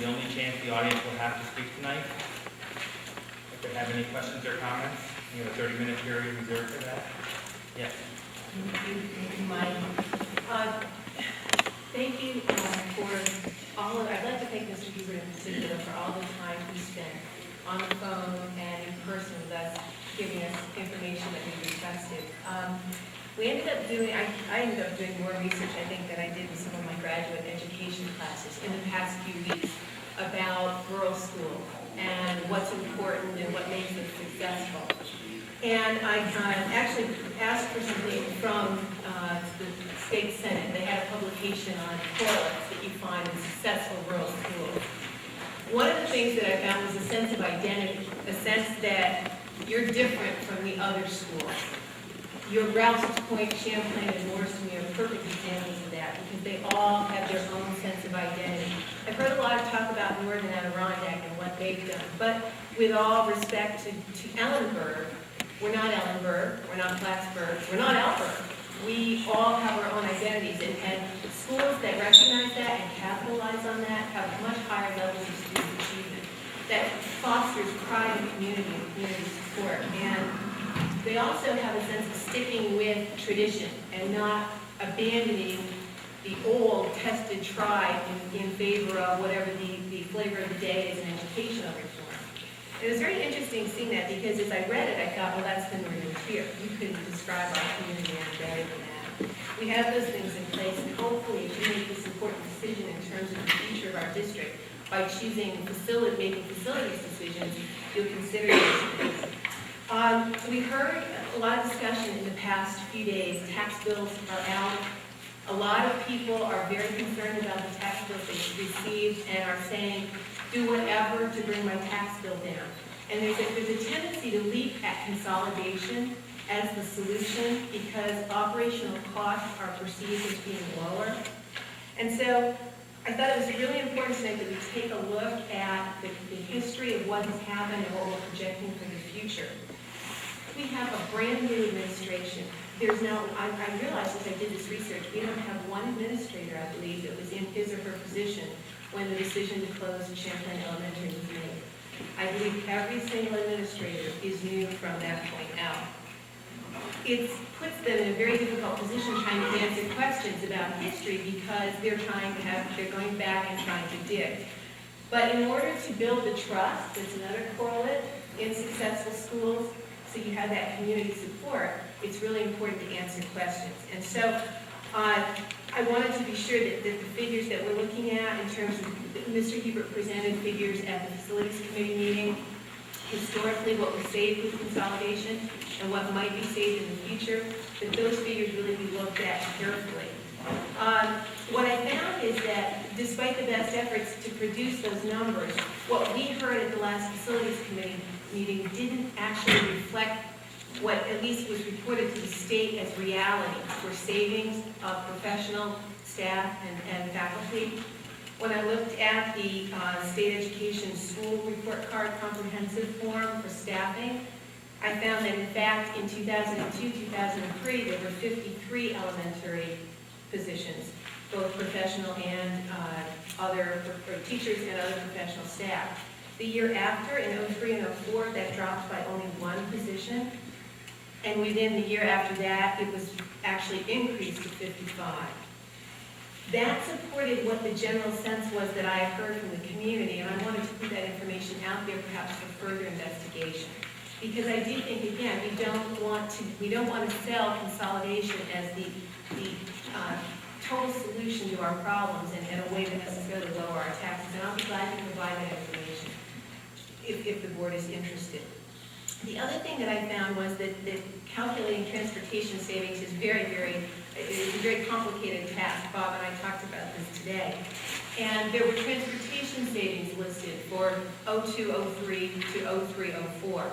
the only chance the audience will have to speak tonight. If they have any questions or comments, you have a 30-minute period reserved for that. Yes. Thank you, Mike. Thank you for all of, I'd like to thank Mr. Hubert in particular for all the time he spent on the phone and in person with us, giving us information that we requested. We ended up doing, I ended up doing more research, I think, than I did in some of my graduate education classes in the past few weeks about rural school and what's important and what makes it successful. And I actually asked for something from the state senate. They had a publication on correlates that you find in successful rural schools. One of the things that I found was a sense of identity, a sense that you're different from the other schools. Your Rouse's Point, Champlain, and Morrison are perfect examples of that because they all have their own sense of identity. I've heard a lot of talk about Northern Adirondack and what they've done, but with all respect to Ellenburg, we're not Ellenburg, we're not Plattsburgh, we're not Alberg. We all have our own identities, and schools that recognize that and capitalize on that have much higher levels of student achievement. That fosters pride in community and community support. And they also have a sense of sticking with tradition and not abandoning the old, tested, tried in favor of whatever the flavor of the day is in educational reform. It was very interesting seeing that because as I read it, I thought, well, that's the Northern Tier. You couldn't describe our community any better than that. We have those things in place, and hopefully, as you make this important decision in terms of the future of our district, by choosing making facilities decisions, you'll consider those things. We heard a lot of discussion in the past few days. Tax bills are out. A lot of people are very concerned about the tax bills they've received and are saying, do whatever to bring my tax bill down. And there's a tendency to leap at consolidation as the solution because operational costs are perceived as being lower. And so I thought it was really important tonight that we take a look at the history of what has happened and what we're projecting for the future. We have a brand new administration. There's now, I realized as I did this research, we don't have one administrator, I believe, that was in his or her position when the decision to close Champlain Elementary was made. I believe every single administrator is new from that point out. It puts them in a very difficult position trying to answer questions about history because they're going back and trying to dig. But in order to build the trust, that's another correlate in successful schools, so you have that community support, it's really important to answer questions. And so I wanted to be sure that the figures that we're looking at in terms of, Mr. Hubert presented figures at the Facilities Committee meeting, historically what was saved with consolidation and what might be saved in the future, that those figures really be looked at carefully. What I found is that despite the best efforts to produce those numbers, what we heard at the last Facilities Committee meeting didn't actually reflect what at least was reported to the state as reality for savings of professional staff and faculty. When I looked at the state education school report card comprehensive form for staffing, I found that in fact in 2002, 2003, there were 53 elementary positions, both professional and other teachers and other professional staff. The year after, in 03 and 04, that dropped by only one position. And within the year after that, it was actually increased to 55. That supported what the general sense was that I heard from the community, and I wanted to put that information out there perhaps for further investigation. Because I do think, again, we don't want to sell consolidation as the total solution to our problems and a way to necessarily lower our taxes. And I'll be glad to provide that information if the board is interested. The other thing that I found was that calculating transportation savings is it's a very complicated task. Bob and I talked about this today. And there were transportation savings listed for 0203 to 0304.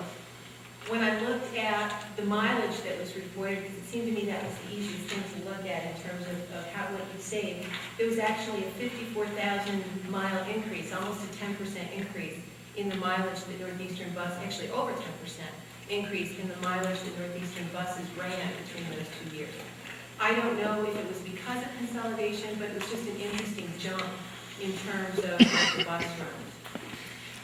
When I looked at the mileage that was reported, because it seemed to me that was the easiest thing to look at in terms of what you saved, there was actually a 54,000 mile increase, almost a 10% increase in the mileage that Northeastern bus, actually over 10% increase in the mileage that Northeastern buses ran between those 2 years. I don't know if it was because of consolidation, but it was just an interesting jump in terms of the bus runs.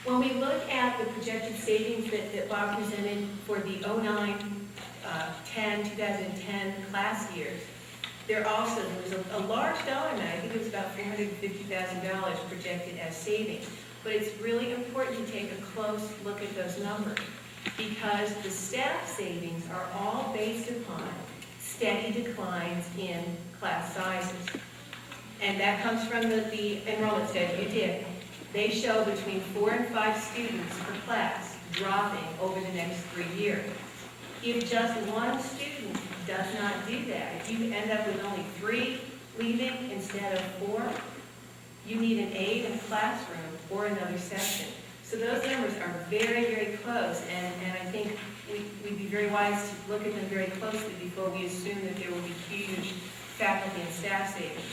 When we look at the projected savings that Bob presented for the 2010 class years, there was a large dollar amount, I think it was about $450,000 projected as savings. But it's really important to take a close look at those numbers, because the staff savings are all based upon steady declines in class sizes. And that comes from the enrollment schedule you did. They show between 4 and 5 students per class dropping over the next 3 years. If just one student does not do that, if you end up with only 3 leaving instead of 4, you need an aide in a classroom or another section. So those numbers are very, very close, and I think we'd be very wise to look at them very closely before we assume that there will be huge faculty and staff savings.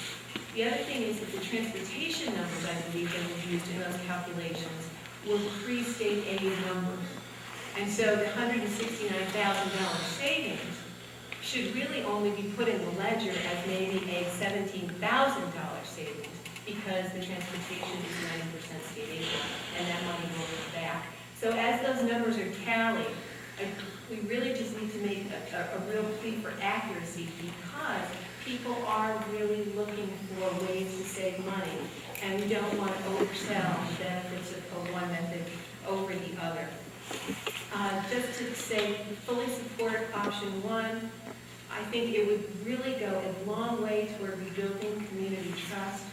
The other thing is that the transportation numbers, I believe, that were used in those calculations were pre-state aid numbers. And so the $169,000 savings should really only be put in the ledger as maybe a $17,000 savings, because the transportation is 90% state aid, and that money will go back. So as those numbers are tallied, we really just need to make a real plea for accuracy, because people are really looking for ways to save money, and we don't want to oversell the benefits of one method over the other. Just to say, fully support option 1. I think it would really go a long way toward rebuilding community trust.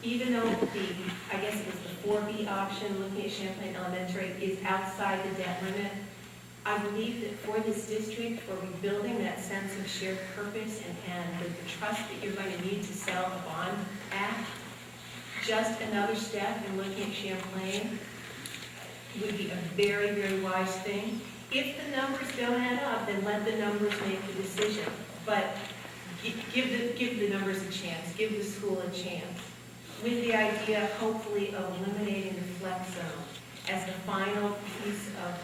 Even though I guess it was the 4B option, looking at Champlain Elementary, is outside the debt limit, I believe that for this district, for rebuilding that sense of shared purpose and the trust that you're going to need to sell a bond at, just another step in looking at Champlain would be a very, very wise thing. If the numbers don't add up, then let the numbers make the decision. But give the numbers a chance, give the school a chance, with the idea, hopefully, of eliminating the flex zone as the final piece of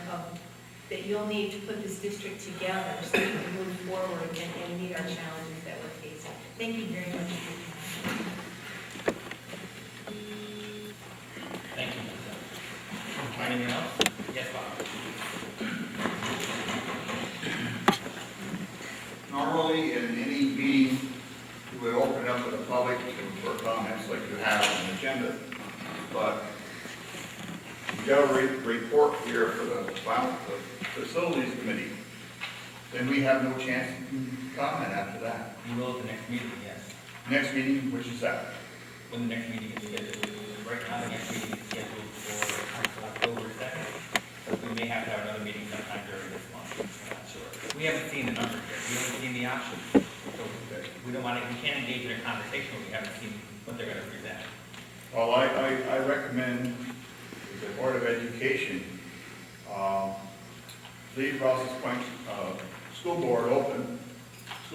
that you'll need to put this district together so we can move forward and meet our challenges that we're facing. Thank you very much for your time. Thank you, Lisa. Anything else? Yes, Bob. Normally, in any meeting, you would open it up to the public for comments like you have on the agenda. But you got a report here for the facilities committee. Then we have no chance to comment after that. You will at the next meeting, yes. Next meeting, which is that? When the next meeting is scheduled. Right now, the next meeting is scheduled for October 2nd. So we may have to have another meeting sometime during this month. I'm not sure. We haven't seen the numbers yet. We haven't seen the options. So we can't engage in a conversation when we haven't seen what they're going to present. Well, I recommend the Board of Education leave Rouse's Point School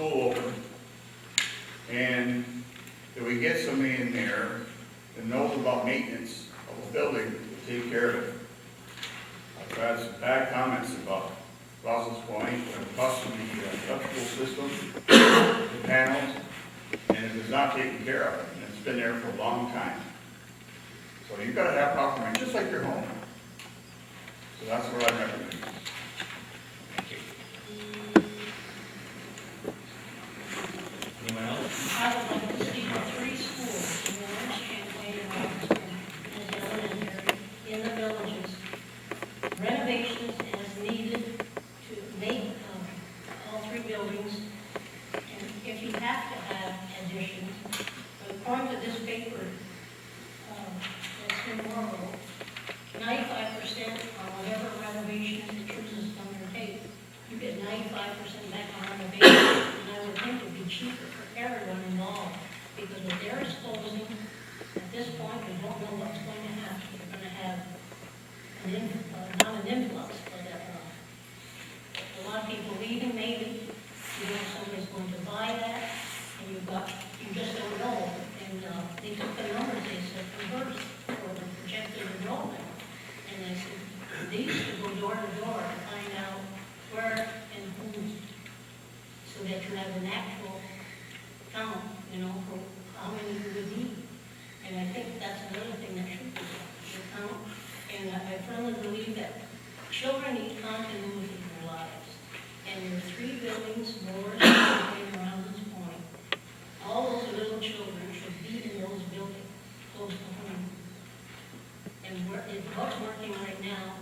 open, and if we get somebody in there that knows about maintenance of a building to take care of it. I've had some bad comments about Rouse's Point, and busting the electrical system, the panels, and it is not taken care of, and it's been there for a long time. So you've got to have proper maintenance, just like your home. So that's what I recommend. Thank you. Anyone else? I would like to see the 3 schools, Lawrence, Champlain, and Robertson, as elementary, in the villages, renovations as needed to make all 3 buildings. And if you have to have additions, according to this paper, that's in Morrow, 95% on whatever renovation the church is going to take, you get 95% back on renovation. And I would think it would be cheaper for everyone involved, because what they're exposing, at this point, we don't know what's going to happen. We're going to have not an influx, but a lot of people leaving, maybe. You know, somebody's going to buy that, and you just don't know. And they took the numbers, they said, converse for the projected enrollment. And they said, these should go door to door to find out where and who, so that you have an actual count, you know, for how many you would need. And And I think that's another thing that should be done. And I firmly believe that children need continuity in their lives. And there are 3 buildings, more around this point. All those little children should be in those buildings, close to home. And what's working right now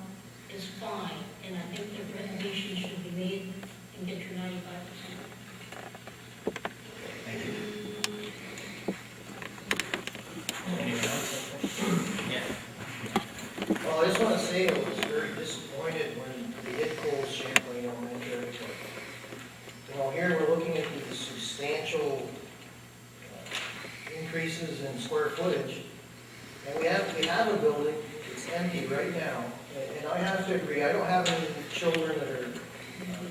is fine, and I think the renovations should be made and get your 95%. Thank you. Anyone else? Yes. Well, I just want to say I was very disappointed when they did close Champlain Elementary. You know, here we're looking at these substantial increases in square footage, and we have a building, it's empty right now, and I have to agree, I don't have any children that are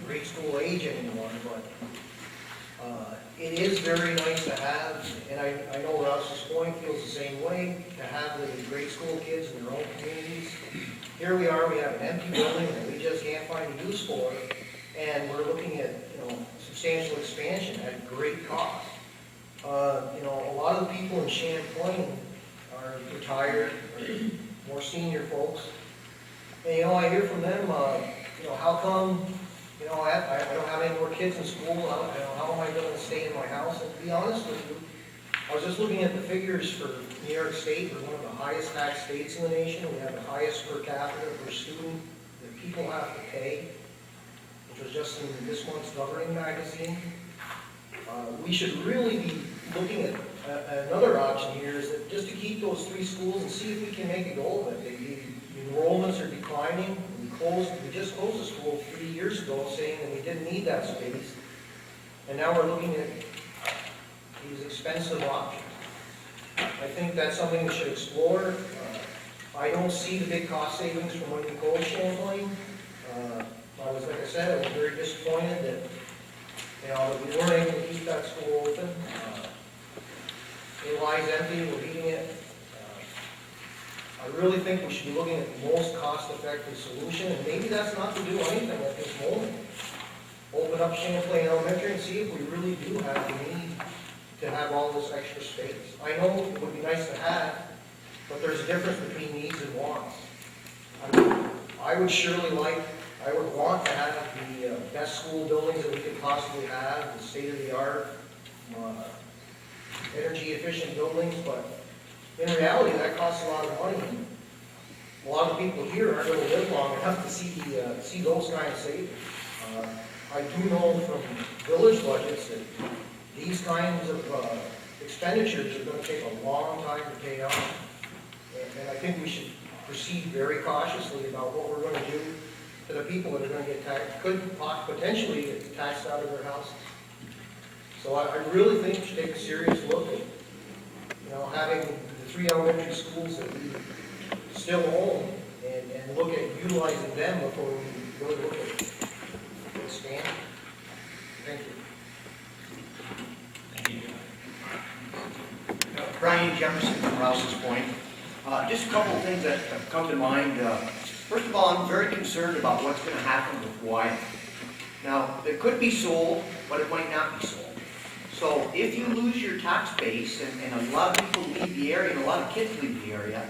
grade school age anymore, but it is very nice to have, and I know Rouse's Point feels the same way, to have the grade school kids in their own communities. Here we are, we have an empty building that we just can't find a use for, and we're looking at, substantial expansion at great cost. A lot of the people in Champlain are retired, or more senior folks, and, I hear from them, how come, I don't have any more kids in school, how am I going to stay in my house? And to be honest with you, I was just looking at the figures for New York State. We're one of the highest tax states in the nation. We have the highest per capita per student that people have to pay, which was just in this month's Governing magazine. We should really be looking at another option here, is that just to keep those 3 schools and see if we can make a go of it. The enrollments are declining. We just closed the school 3 years ago saying that we didn't need that space. And now we're looking at these expensive options. I think that's something we should explore. I don't see the big cost savings from when we closed Champlain. Like I said, I was very disappointed that, that we weren't able to keep that school open. It lies empty, we're heating it. I really think we should be looking at the most cost-effective solution, and maybe that's not to do anything at this moment. Open up Champlain Elementary and see if we really do have the need to have all this extra space. I know it would be nice to have, but there's a difference between needs and wants. I would want to have the best school buildings that we could possibly have, the state-of-the-art, energy-efficient buildings, but in reality, that costs a lot of money. A lot of people here aren't going to live long enough to see those kind of savings. I do know from village budgets that these kinds of expenditures are going to take a long time to pay off. And I think we should proceed very cautiously about what we're going to do to the people that are going to get taxed, could potentially get taxed out of their houses. So I really think we should take a serious look at, having the 3 elementary schools that we still own and look at utilizing them before we really look at expanding. Thank you. Thank you. Brian Jefferson from Rouse's Point. Just a couple of things that have come to mind. First of all, I'm very concerned about what's going to happen with Wyatt. Now, it could be sold, but it might not be sold. So if you lose your tax base, and a lot of people leave the area, and a lot of kids leave the area,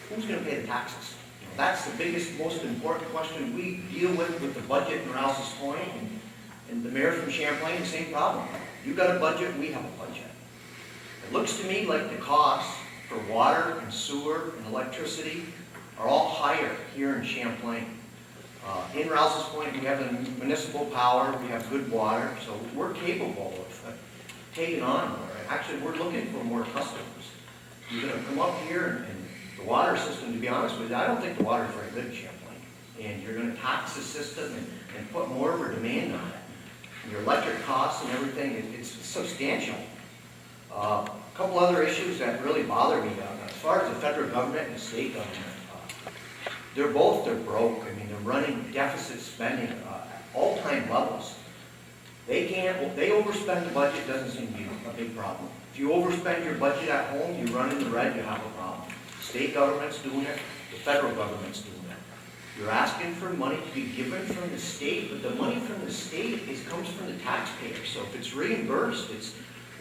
who's going to pay the taxes? That's the biggest, most important question we deal with the budget in Rouse's Point, and the mayor from Champlain, the same problem. You've got a budget, we have a budget. It looks to me like the costs for water and sewer and electricity are all higher here in Champlain. In Rouse's Point, we have the municipal power, we have good water, so we're capable of taking on more. Actually, we're looking for more customers. You're going to come up here, and the water system, to be honest with you, I don't think the water is very good in Champlain. And you're going to tax the system and put more of a demand on it. Your electric costs and everything, it's substantial. A couple other issues that really bother me, as far as the federal government and the state government, they're broke. I mean, they're running deficit spending at all-time levels. They overspend the budget, doesn't seem to be a big problem. If you overspend your budget at home, you run in the red, you have a problem. State government's doing it, the federal government's doing it. You're asking for money to be given from the state, but the money from the state comes from the taxpayer. So if it's reimbursed,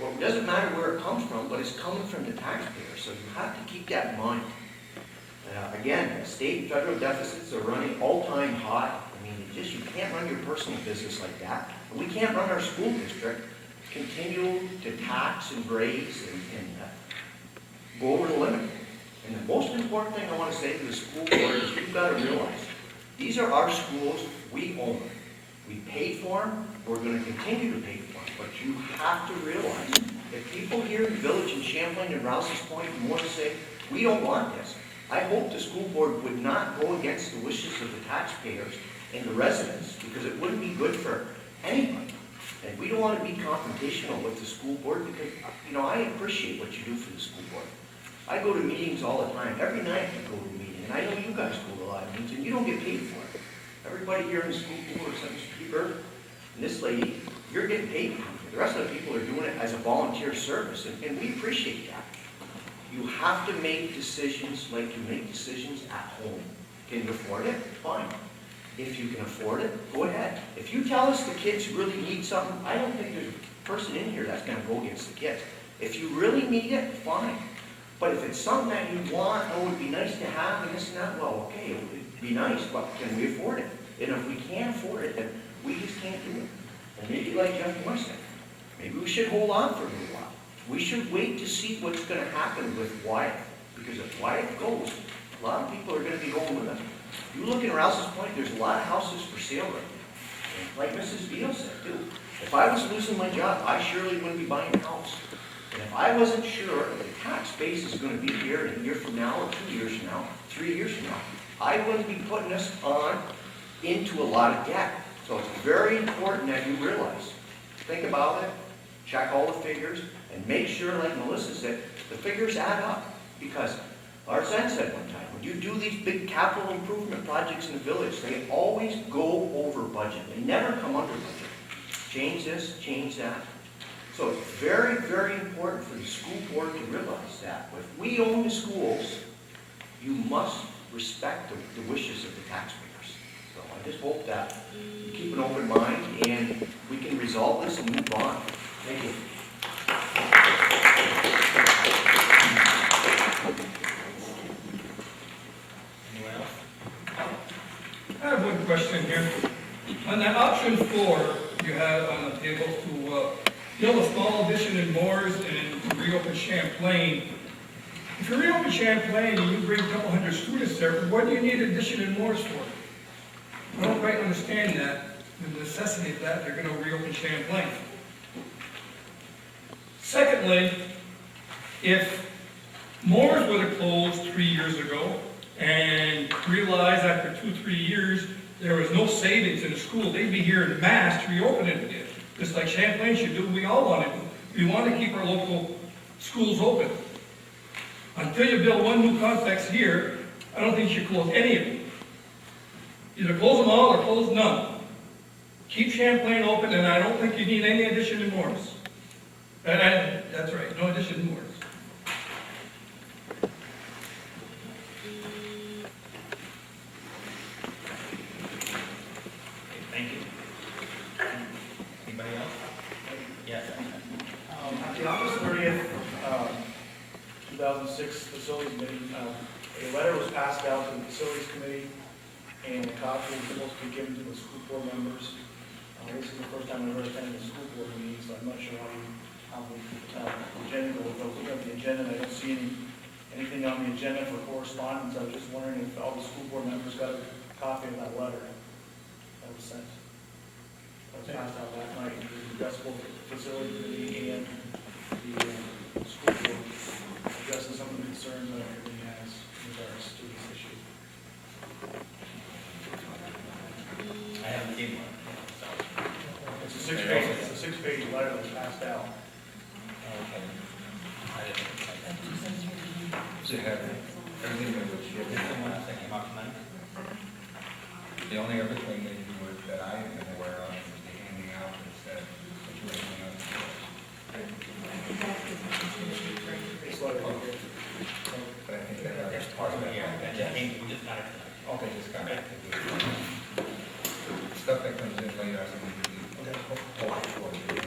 Well, it doesn't matter where it comes from, but it's coming from the taxpayer, so you have to keep that in mind. Again, state and federal deficits are running all-time high. I mean, you can't run your personal business like that. And we can't run our school district, continue to tax and raise and go over the limit. And the most important thing I want to say to the school board is you've got to realize, these are our schools, we own them. We paid for them, we're going to continue to pay for them. But you have to realize that people here in the village in Champlain and Rouse's Point want to say, we don't want this. I hope the school board would not go against the wishes of the taxpayers and the residents, because it wouldn't be good for anybody. And we don't want to be confrontational with the school board, because, I appreciate what you do for the school board. I go to meetings all the time. Every night I go to a meeting, and I know you guys go to a lot of meetings, and you don't get paid for it. Everybody here in the school board, except Mr. Peter and this lady, you're getting paid for it. The rest of the people are doing it as a volunteer service, and we appreciate that. You have to make decisions like you make decisions at home. Can you afford it? Fine. If you can afford it, go ahead. If you tell us the kids really need something, I don't think there's a person in here that's going to go against the kids. If you really need it, fine. But if it's something that you want, oh, it would be nice to have and this and that, well, okay, it would be nice, but can we afford it? And if we can't afford it, then we just can't do it. And maybe like Jeff Moore said, maybe we should hold on for a little while. We should wait to see what's going to happen with Wyatt. Because if Wyatt goes, a lot of people are going to be going with him. You look in Rouse's Point, there's a lot of houses for sale right now. And like Mrs. Beal said too, if I was losing my job, I surely wouldn't be buying a house. And if I wasn't sure that the tax base is going to be here in a year from now, or 2 years from now, 3 years from now, I wouldn't be putting us into a lot of debt. So it's very important that you realize, think about it, check all the figures, and make sure, like Melissa said, the figures add up. Because Arsene said one time, when you do these big capital improvement projects in the village, they always go over budget. They never come under budget. Change this, change that. So it's very, very important for the school board to realize that. If we own the schools, you must respect the wishes of the taxpayers. So I just hope that you keep an open mind and we can resolve this and move on. Thank you. Anyone else? I have one question here. On that option 4, you have on the table to build a small addition in Moores and reopen Champlain. If you reopen Champlain and you bring a couple hundred students there, what do you need addition in Moores for? I don't quite understand that, the necessity of that, they're going to reopen Champlain. Secondly, if Moores would have closed 3 years ago and realized after 2-3 years there was no savings in the school, they'd be here in mass to reopen it again. Just like Champlain should do, we all want to do. We want to keep our local schools open. Until you build one new complex here, I don't think you should close any of them. Either close them all or close none. Keep Champlain open, and I don't think you need any addition in Morris. That's right, no addition in Morris. Thank you. Anybody else? Yes. At the August 30th, 2006 Facilities Meeting, a letter was passed out to the Facilities Committee, and a copy was supposed to be given to the school board members. This is the first time I've ever attended a school board meeting, so I'm not sure how the agenda goes. I was looking at the agenda, and I don't see anything on the agenda for correspondence. I was just wondering if all the school board members got a copy of that letter that was sent. That was passed out last night. It was addressed both the Facility Committee and the school board, addressing some of the concerns that everybody has in regards to this issue. I haven't seen one, so. It's a six-page letter that was passed out. Okay. I didn't. To have everything that was Is there someone else that came up tonight? the only other thing that you were, that I am aware of is the handing out that you were handing out. It's like, But I think that That's part of it, yeah. That just came, we just got it tonight. okay, just got back to the stuff that comes in later, I think we Okay. hold for the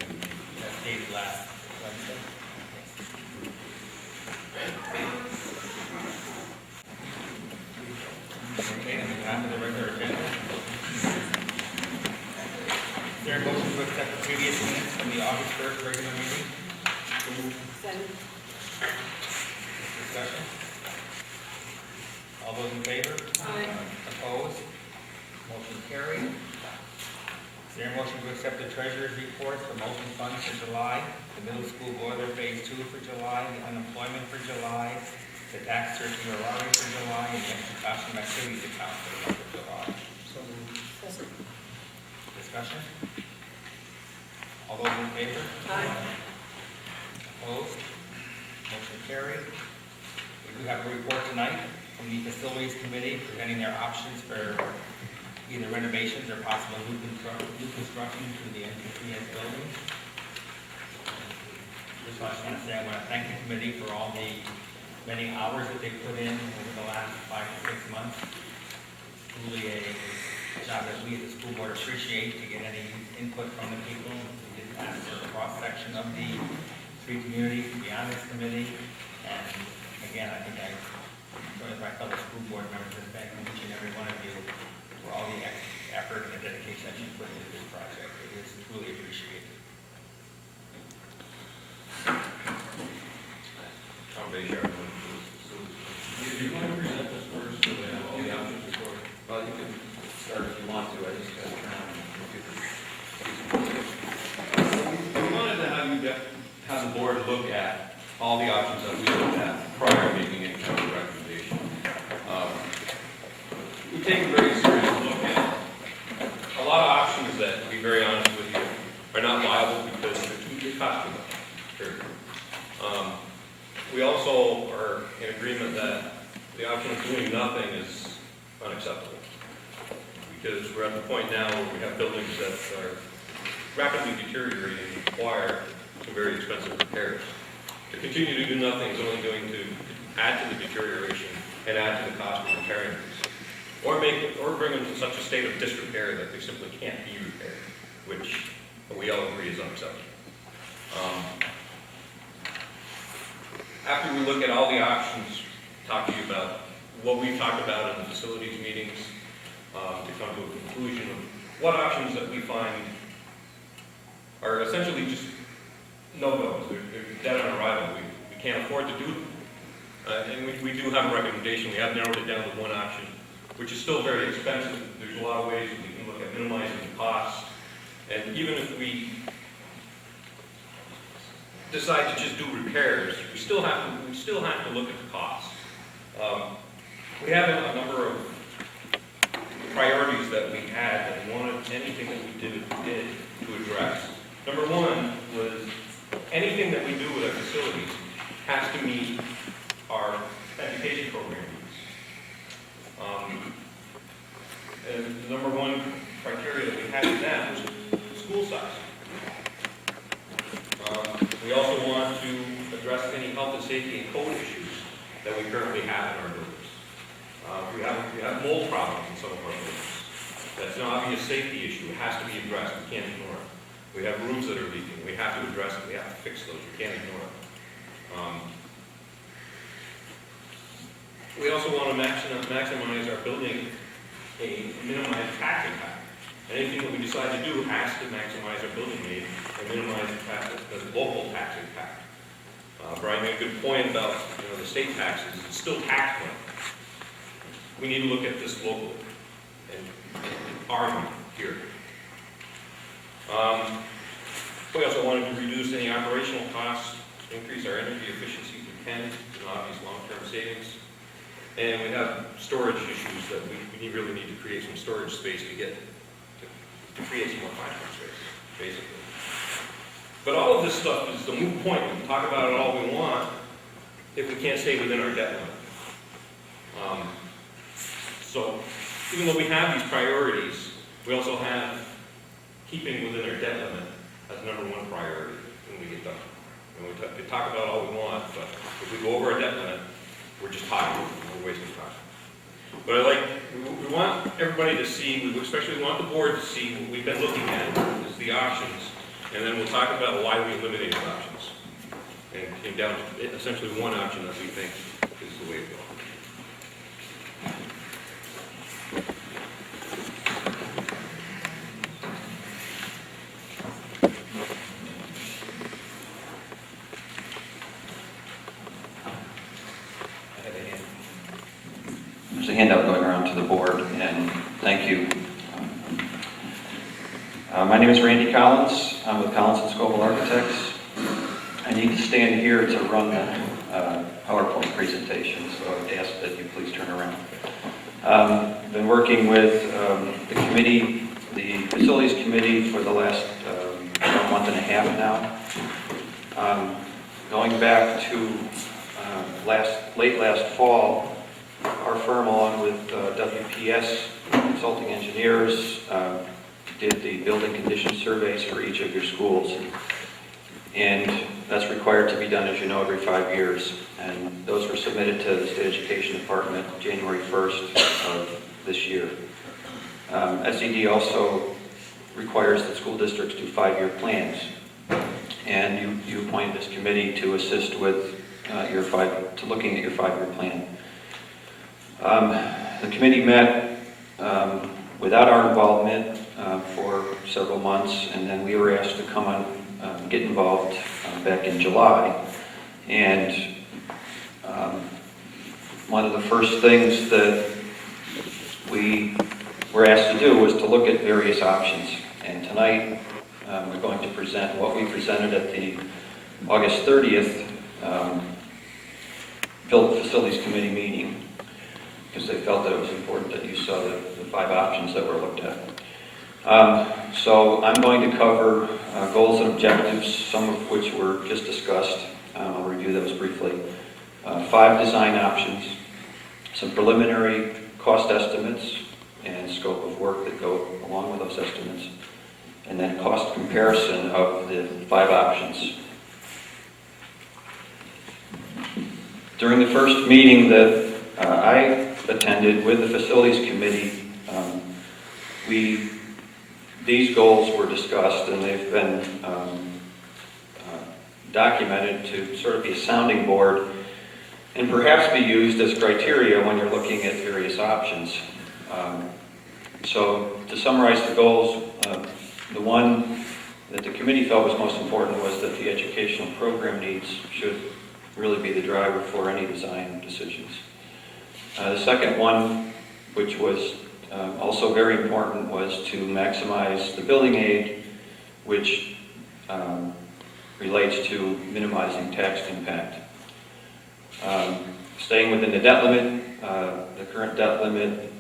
That's dated last Wednesday. moving on to the regular agenda. Is there a motion to accept the previous minutes from the August 1st regular meeting? Discussion? All those in favor? Aye. Opposed? Motion carried. Is there a motion to accept the treasurer's report for motion funds for July, the middle school boiler phase 2 for July, the unemployment for July, the tax certiorari for July, and the extra costume activities account for the month of July? So moved. Discussion? All those in favor? Aye. Opposed? Motion carried. We do have a report tonight from the Facilities Committee presenting their options for either renovations or possible new construction to the NCCS building. Just want to say I want to thank the committee for all the many hours that they put in over the last 5 to 6 months. Truly a job that we as a school board appreciate to get any input from the people. We did ask for a cross-section of the 3 communities to be on this committee. And again, I think I join my fellow school board members in thanking each and every one of you for all the effort and the dedication that you put into this project. It is truly appreciated. Tom Bayshard. Do you want to present this first, so we have all the options before? Well, you can start if you want to, I just got to turn on the computer. We wanted to have the board look at all the options that we looked at prior to making any kind of recommendation. We take a very serious look at a lot of options that, to be very honest with you, are not viable because they're too costly. Period. We also are in agreement that the option of doing nothing is unacceptable, because we're at the point now where we have buildings that are rapidly deteriorating and require some very expensive repairs. To continue to do nothing is only going to add to the deterioration and add to the cost of repairing these, or bring them to such a state of disrepair that they simply can't be repaired, which we all agree is unacceptable. After we look at all the options, talk to you about what we've talked about in the facilities meetings, to come to a conclusion of what options that we find are essentially just no-goes. They're dead on arrival. We can't afford to do them. And we do have a recommendation. We have narrowed it down to one option, which is still very expensive. There's a lot of ways that we can look at minimizing the costs. And even if we decide to just do repairs, we still have to look at the costs. We have a number of priorities that we had that we wanted, anything that we did to address. Number one was anything that we do with our facilities has to meet our education program needs. And the number one criteria that we had in that was school size. We also want to address any health and safety and code issues that we currently have in our buildings. We have mold problems in some of our buildings. That's an obvious safety issue. It has to be addressed. We can't ignore it. We have roofs that are leaking. We have to address it. We have to fix those. We can't ignore it. We also want to maximize our building a minimized tax impact. Anything that we decide to do has to maximize our building aid and minimize the local tax impact. Brian made a good point about the state taxes. It's still tax money. We need to look at this locally and argue here. We also wanted to reduce any operational costs, increase our energy efficiency if we can, and obvious long-term savings. And we have storage issues that we really need to create some storage space to create some more classroom space, basically. But all of this stuff is the moot point. We can talk about it all we want if we can't stay within our debt limit. So even though we have these priorities, we also have keeping within our debt limit as number one priority when we get done. And we talk about all we want, but if we go over our debt limit, we're just talking, we're wasting time. But we want everybody to see, we especially want the board to see what we've been looking at is the options, and then we'll talk about why we eliminated options. And came down to essentially one option that we think is the way to go. the board, and thank you. My name is Randy Collins. I'm with Collins and Scoble Architects. I need to stand here to run the PowerPoint presentation, so I would ask that you please turn around. I've been working with the committee, the facilities committee, for the last month and a half now. Going back to late last fall, our firm, along with WPS Consulting Engineers, did the building condition surveys for each of your schools. And that's required to be done, as you know, every 5 years. And those were submitted to the State Education Department January 1st of this year. SED also requires that school districts do 5-year plans. And you appointed this committee to assist with looking at your 5-year plan. The committee met without our involvement for several months, and then we were asked to come on, get involved back in July. And one of the first things that we were asked to do was to look at various options. And tonight we're going to present what we presented at the August 30th Facilities Committee meeting, because they felt that it was important that you saw the 5 options that were looked at. So I'm going to cover goals and objectives, some of which were just discussed. I'll review those briefly. 5 design options, some preliminary cost estimates and scope of work that go along with those estimates, and then cost comparison of the 5 options. During the first meeting that I attended with the Facilities Committee, these goals were discussed, and they've been documented to sort of be a sounding board and perhaps be used as criteria when you're looking at various options. So to summarize the goals, the one that the committee felt was most important was that the educational program needs should really be the driver for any design decisions. The second one, which was also very important, was to maximize the building aid, which relates to minimizing tax impact. Staying within the debt limit, the current debt limit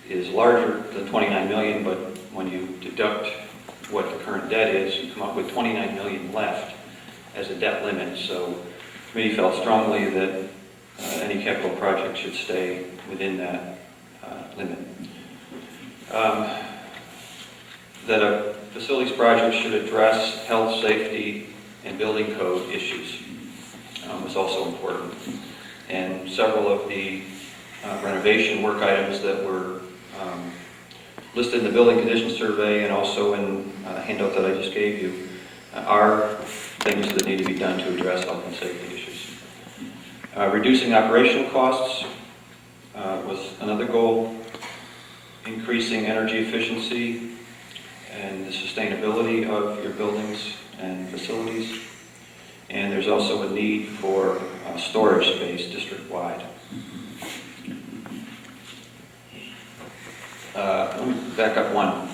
is larger than 29 million, but when you deduct what the current debt is, you come up with 29 million left as a debt limit. So the committee felt strongly that any capital project should stay within that limit. That a facilities project should address health, safety, and building code issues was also important. And several of the renovation work items that were listed in the building condition survey and also in a handout that I just gave you are things that need to be done to address health and safety issues. Reducing operational costs was another goal. Increasing energy efficiency and the sustainability of your buildings and facilities. And there's also a need for storage space district-wide. Let me back up one.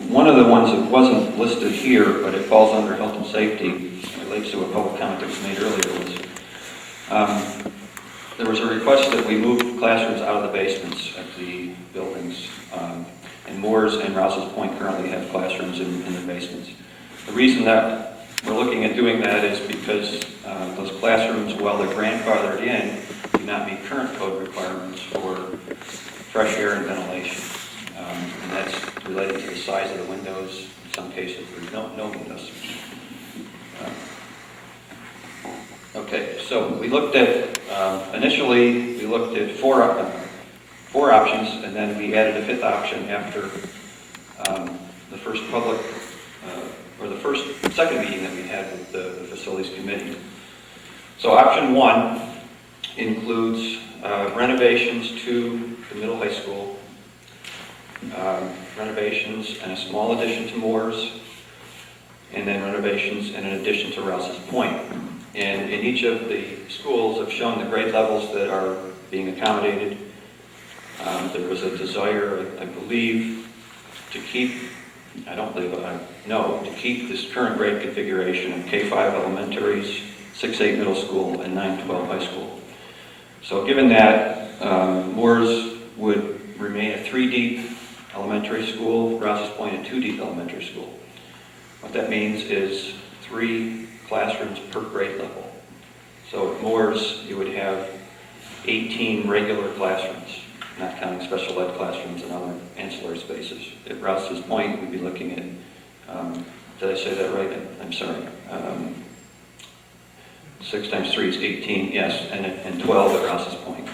One of the ones that wasn't listed here, but it falls under health and safety, relates to a public comment that was made earlier, was there was a request that we move classrooms out of the basements at the buildings. And Moores and Rouse's Point currently have classrooms in the basements. The reason that we're looking at doing that is because those classrooms, while they're grandfathered in, do not meet current code requirements for fresh air and ventilation. And that's related to the size of the windows. In some cases, there's no windows. Okay, so we looked at, initially, we looked at four options, and then we added a 5th option after the first second meeting that we had with the Facilities Committee. So option 1 includes renovations to the middle high school, renovations and a small addition to Moores, and then renovations and an addition to Rouse's Point. And in each of the schools have shown the grade levels that are being accommodated. There was a desire, I believe, to keep, I don't believe, I know, to keep this current grade configuration of K-5 elementaries, 6-8 middle school, and 9-12 high school. So given that, Moores would remain a 3-deep elementary school, Rouse's Point a 2-deep elementary school. What that means is 3 classrooms per grade level. So at Moores, you would have 18 regular classrooms, not counting special ed classrooms and other ancillary spaces. At Rouse's Point, we'd be looking at, did I say that right? I'm sorry. 6 times 3 is 18, yes, and 12 at Rouse's Point.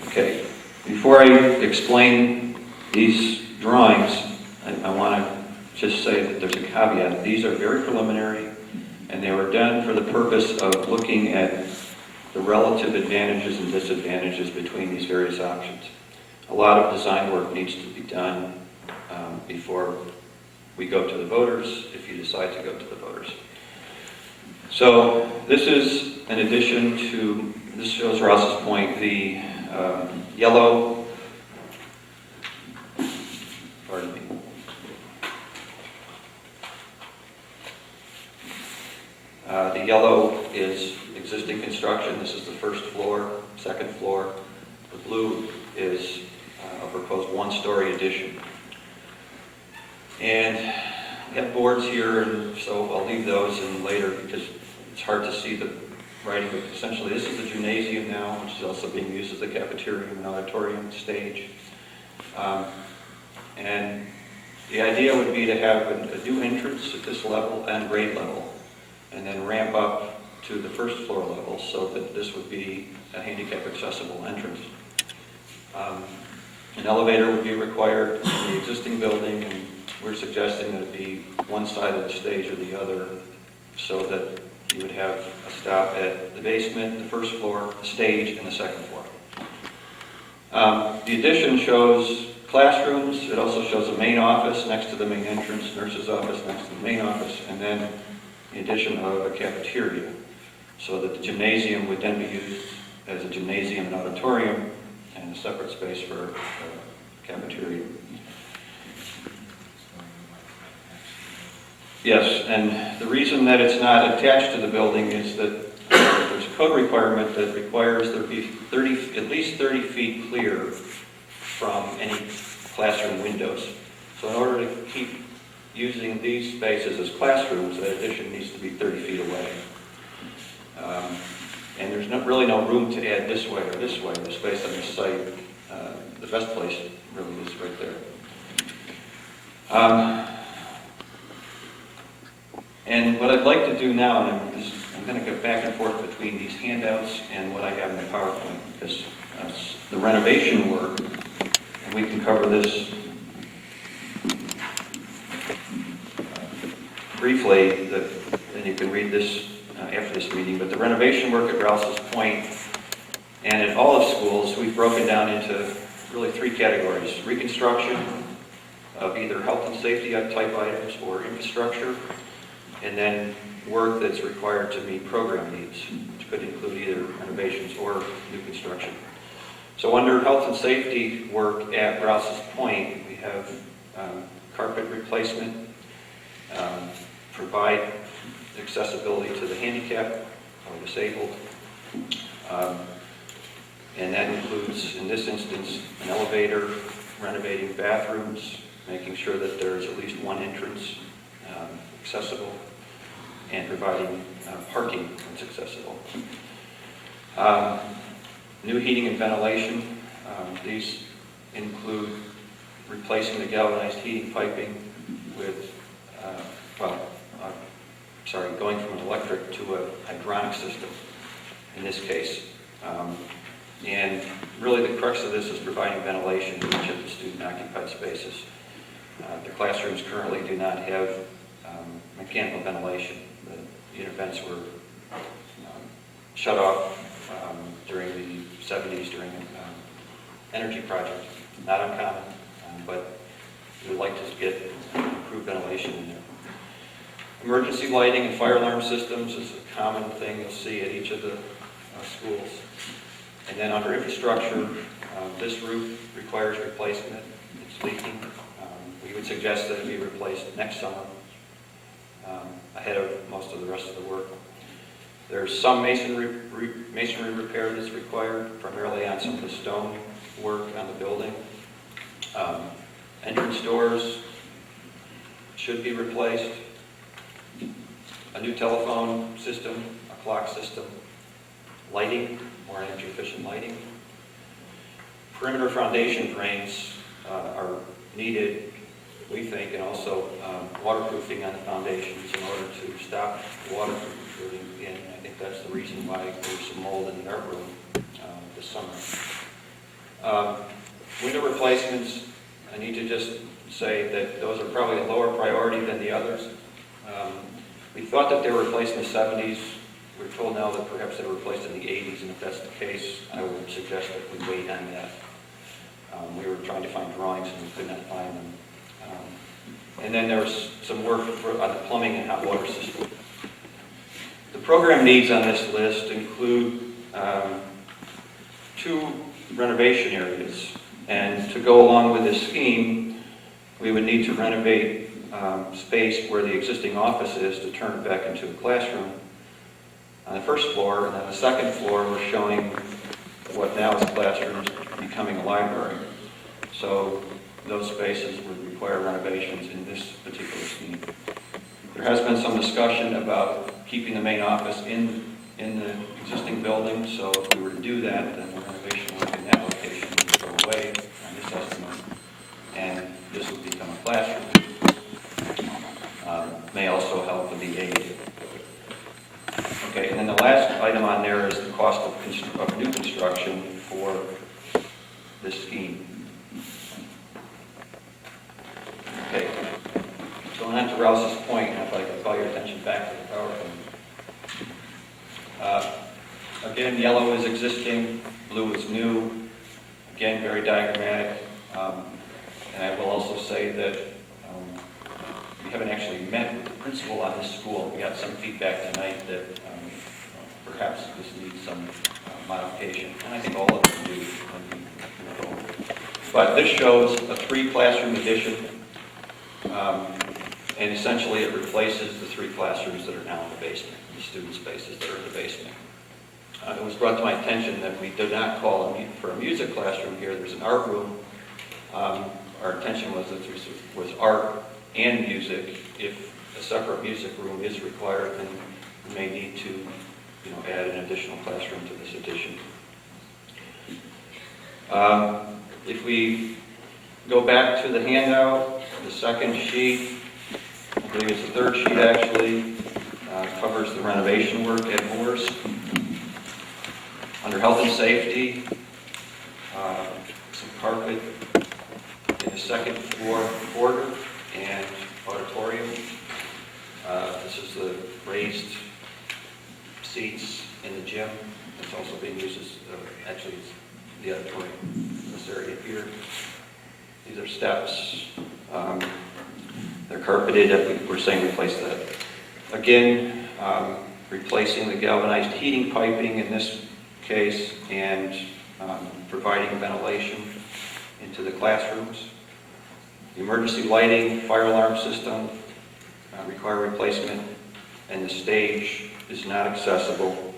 Okay, before I explain these drawings, I want to just say that there's a caveat. These are very preliminary, and they were done for the purpose of looking at the relative advantages and disadvantages between these various options. A lot of design work needs to be done before we go to the voters, if you decide to go to the voters. So this is an addition to, this shows Rouse's Point, the yellow, pardon me. The yellow is existing construction. This is the first floor, second floor. The blue is a proposed 1-story addition. And we have boards here, and so I'll leave those in later because it's hard to see the writing, but essentially this is the gymnasium now, which is also being used as the cafeteria and auditorium stage. And the idea would be to have a new entrance at this level and grade level, and then ramp up to the first floor level so that this would be a handicap accessible entrance. An elevator would be required in the existing building, and we're suggesting that it be one side of the stage or the other so that you would have a stop at the basement, the first floor, the stage, and the second floor. The addition shows classrooms. It also shows a main office next to the main entrance, nurse's office next to the main office, and then the addition of a cafeteria so that the gymnasium would then be used as a gymnasium and auditorium and a separate space for cafeteria. Yes, and the reason that it's not attached to the building is that there's a code requirement that requires there be at least 30 feet clear from any classroom windows. So in order to keep using these spaces as classrooms, that addition needs to be 30 feet away. And there's really no room to add this way or this way. The space on this site, the best place really is right there. And what I'd like to do now, and I'm going to go back and forth between these handouts and what I have in the PowerPoint, because the renovation work, and we can cover this briefly, and you can read this after this meeting, but the renovation work at Rouse's Point and at all the schools, we've broken down into really 3 categories: reconstruction of either health and safety type items or infrastructure, and then work that's required to meet program needs, which could include either renovations or new construction. So under health and safety work at Rouse's Point, we have carpet replacement, provide accessibility to the handicapped or disabled, and that includes, in this instance, an elevator, renovating bathrooms, making sure that there's at least one entrance accessible, and providing parking that's accessible. New heating and ventilation. These include replacing the galvanized heating piping with, going from an electric to a hydronic system in this case. And really the crux of this is providing ventilation in each of the student occupied spaces. The classrooms currently do not have mechanical ventilation. The unit vents were shut off during the 70s during an energy project. Not uncommon, but we would like to get improved ventilation in there. Emergency lighting and fire alarm systems is a common thing you'll see at each of the schools. And then under infrastructure, this roof requires replacement. It's leaking. We would suggest that it be replaced next summer, ahead of most of the rest of the work. There's some masonry repair that's required, primarily on some of the stone work on the building. Entrance doors should be replaced. A new telephone system, a clock system, lighting, more energy efficient lighting. Perimeter foundation drains are needed, we think, and also waterproofing on the foundations in order to stop water from intruding in. I think that's the reason why there's some mold in the art room this summer. Window replacements, I need to just say that those are probably a lower priority than the others. We thought that they were replaced in the 70s. We're told now that perhaps they were replaced in the 80s, and if that's the case, I would suggest that we wait on that. We were trying to find drawings and we could not find them. And then there was some work on the plumbing and hot water system. The program needs on this list include 2 renovation areas. And to go along with this scheme, we would need to renovate space where the existing office is to turn it back into a classroom on the first floor, and on the second floor we're showing what now is classrooms becoming a library. So those spaces would require renovations in this particular scheme. There has been some discussion about keeping the main office in the existing building, so if we were to do that, then the renovation work in that location would go away on this estimate, and this would become a classroom. May also help with the aid. Okay, and then the last item on there is the cost of new construction for this scheme. Okay, going on to Rouse's point, I'd like to call your attention back to the PowerPoint. Again, yellow is existing, blue is new. Again, very diagrammatic. And I will also say that we haven't actually met with the principal on this school. We got some feedback tonight that perhaps this needs some modification, and I think all of them do. But this shows a 3-classroom addition, and essentially it replaces the 3 classrooms that are now in the basement, the student spaces that are in the basement. It was brought to my attention that we did not call for a music classroom here. There's an art room. Our intention was that there was art and music. If a separate music room is required, then we may need to, add an additional classroom to this addition. If we go back to the handout, the second sheet, I believe it's the third sheet actually, covers the renovation work at Moore's. Under health and safety, some carpet in the second floor corridor and auditorium. This is the raised seats in the gym. It's also being used as, actually it's the auditorium in this area here. These are steps. They're carpeted. We're saying replace that. Again, replacing the galvanized heating piping in this case and providing ventilation into the classrooms. The emergency lighting, fire alarm system require replacement, and the stage is not accessible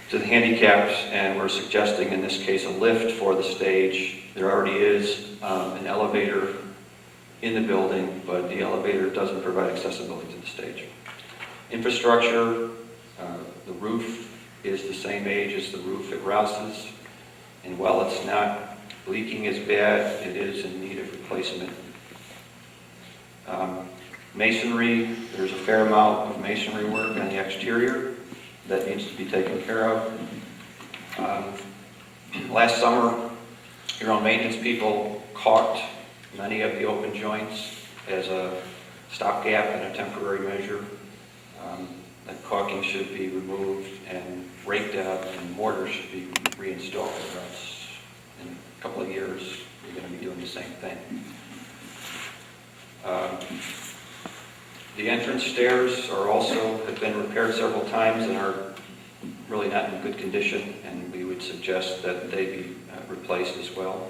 to the handicapped, and we're suggesting in this case a lift for the stage. There already is an elevator in the building, but the elevator doesn't provide accessibility to the stage. Infrastructure, the roof is the same age as the roof at Rouse's, and while it's not leaking as bad, it is in need of replacement. Masonry, there's a fair amount of masonry work on the exterior that needs to be taken care of. Last summer, your own maintenance people caulked many of the open joints as a stopgap and a temporary measure. That caulking should be removed and raked out, and mortar should be reinstalled, or else in a couple of years you're going to be doing the same thing. The entrance stairs are also have been repaired several times and are really not in good condition, and we would suggest that they be replaced as well.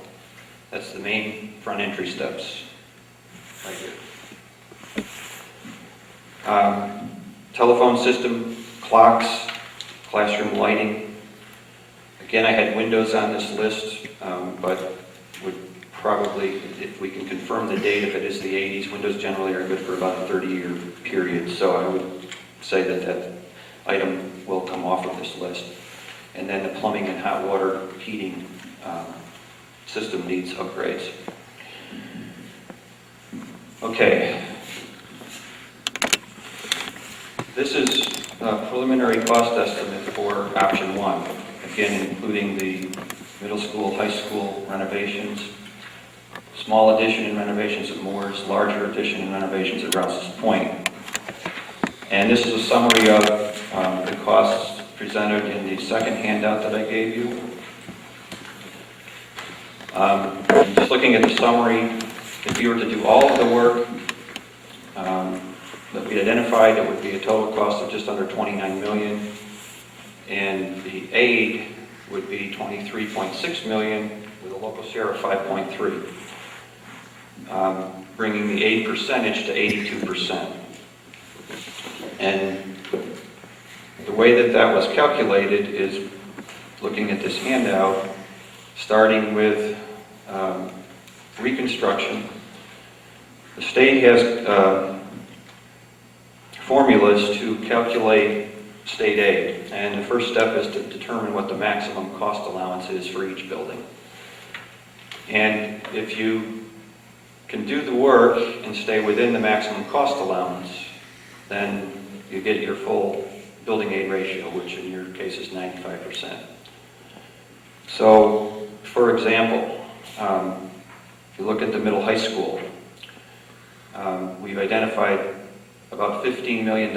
That's the main front entry steps right here. Telephone system, clocks, classroom lighting. Again, I had windows on this list, but would probably, if we can confirm the date, if it is the 80s, windows generally are good for about a 30-year period, so I would say that that item will come off of this list. And then the plumbing and hot water heating system needs upgrades. Okay. This is a preliminary cost estimate for option 1, again including the middle school, high school renovations, small addition and renovations at Moore's, larger addition and renovations at Rouse's Point. And this is a summary of the costs presented in the second handout that I gave you. Just looking at the summary, if you were to do all of the work that we identified, it would be a total cost of just under $29 million, and the aid would be $23.6 million with a local share of 5.3, bringing the aid percentage to 82%. And the way that that was calculated is looking at this handout, starting with reconstruction. The state has formulas to calculate state aid, and the first step is to determine what the maximum cost allowance is for each building. And if you can do the work and stay within the maximum cost allowance, then you get your full building aid ratio, which in your case is 95%. So, for example, if you look at the middle high school, we've identified about $15 million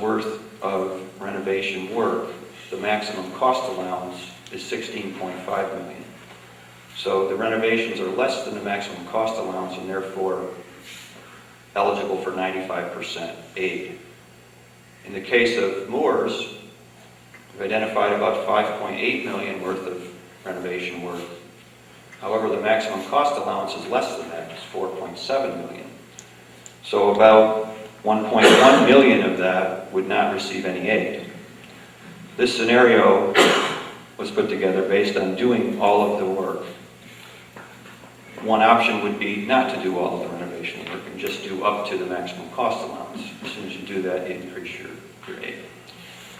worth of renovation work. The maximum cost allowance is $16.5 million. So the renovations are less than the maximum cost allowance and therefore eligible for 95% aid. In the case of Moore's, we've identified about $5.8 million worth of renovation work. However, the maximum cost allowance is less than that, it's $4.7 million. So about $1.1 million of that would not receive any aid. This scenario was put together based on doing all of the work. One option would be not to do all of the renovation work and just do up to the maximum cost allowance. As soon as you do that, you increase your aid.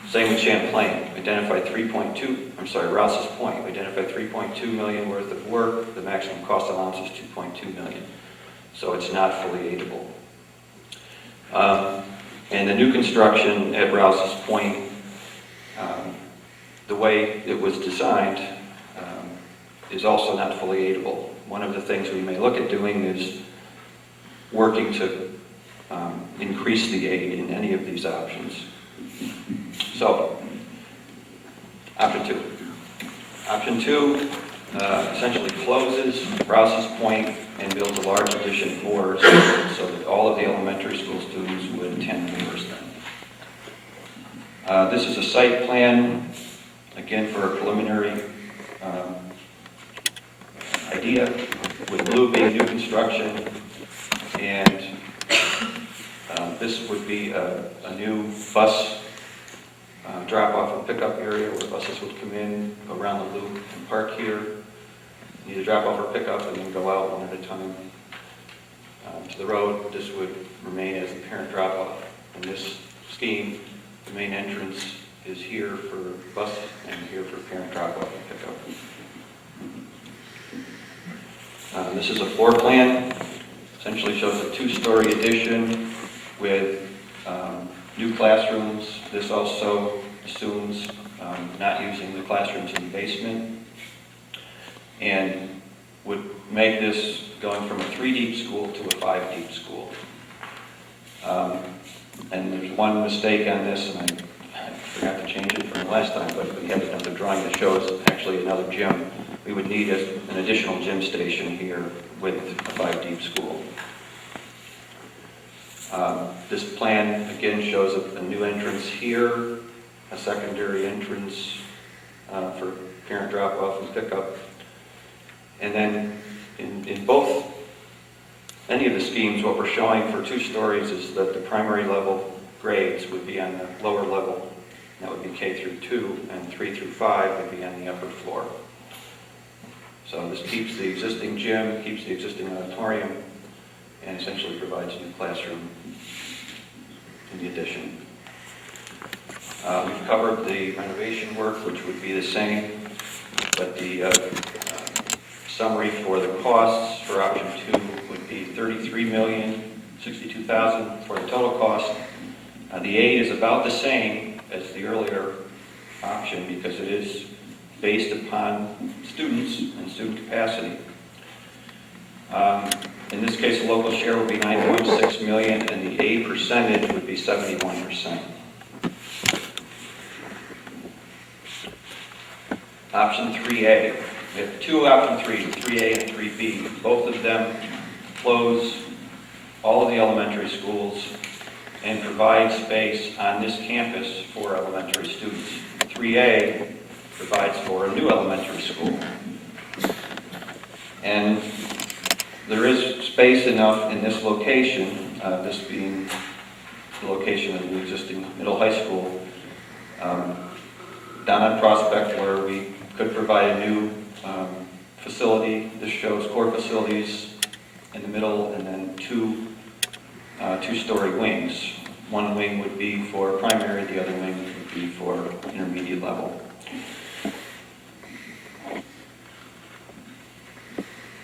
Same with Champlain. We identified Rouse's Point. We identified $3.2 million worth of work. The maximum cost allowance is $2.2 million. So it's not fully aidable. And the new construction at Rouse's Point, the way it was designed, is also not fully aidable. One of the things we may look at doing is working to increase the aid in any of these options. So, option 2. Option 2 essentially closes Rouse's Point and builds a large addition at Moore's so that all of the elementary school students would attend Moore's then. This is a site plan, again for a preliminary idea, with blue being new construction, and this would be a new bus drop-off and pickup area where buses would come in, go around the loop, and park here, either drop off or pick up, and then go out one at a time to the road. This would remain as the parent drop-off. In this scheme, the main entrance is here for bus and here for parent drop-off and pickup. This is a floor plan. Essentially shows a 2-story addition with new classrooms. This also assumes not using the classrooms in the basement, and would make this going from a 3-deep school to a 5-deep school. And there's one mistake on this, and I forgot to change it from the last time, but we have another drawing that shows actually another gym. We would need an additional gym station here with a 5-deep school. This plan again shows a new entrance here a secondary entrance for parent drop-off and pickup. And then in both, any of the schemes, what we're showing for 2 stories is that the primary level grades would be on the lower level. That would be K through 2, and 3 through 5 would be on the upper floor. So this keeps the existing gym, keeps the existing auditorium, and essentially provides a new classroom in the addition. We've covered the renovation work, which would be the same, but the summary for the costs for option 2 would be $33,062,000 for the total cost. The aid is about the same as the earlier option because it is based upon students and student capacity. In this case, the local share would be $9.6 million, and the aid percentage would be 71%. Option 3A. We have 2 option 3s, 3A and 3B. Both of them close all of the elementary schools and provide space on this campus for elementary students. 3A provides for a new elementary school. And there is space enough in this location, this being the location of the existing middle high school, down on Prospect, where we could provide a new facility. This shows core facilities in the middle and then 2 two-story wings. One wing would be for primary, the other wing would be for intermediate level.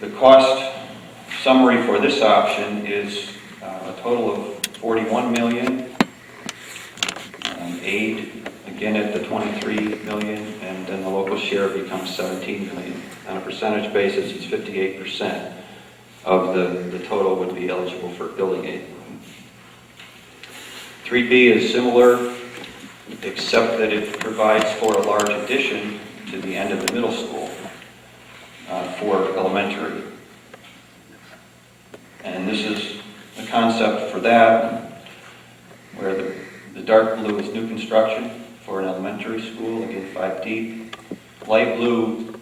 The cost summary for this option is a total of $41 million. Aid, again at the $23 million, and then the local share becomes $17 million. On a percentage basis, it's 58% of the total would be eligible for building aid. 3B is similar, except that it provides for a large addition to the end of the middle school for elementary. And this is the concept for that, where the dark blue is new construction for an elementary school, again 5 deep. Light blue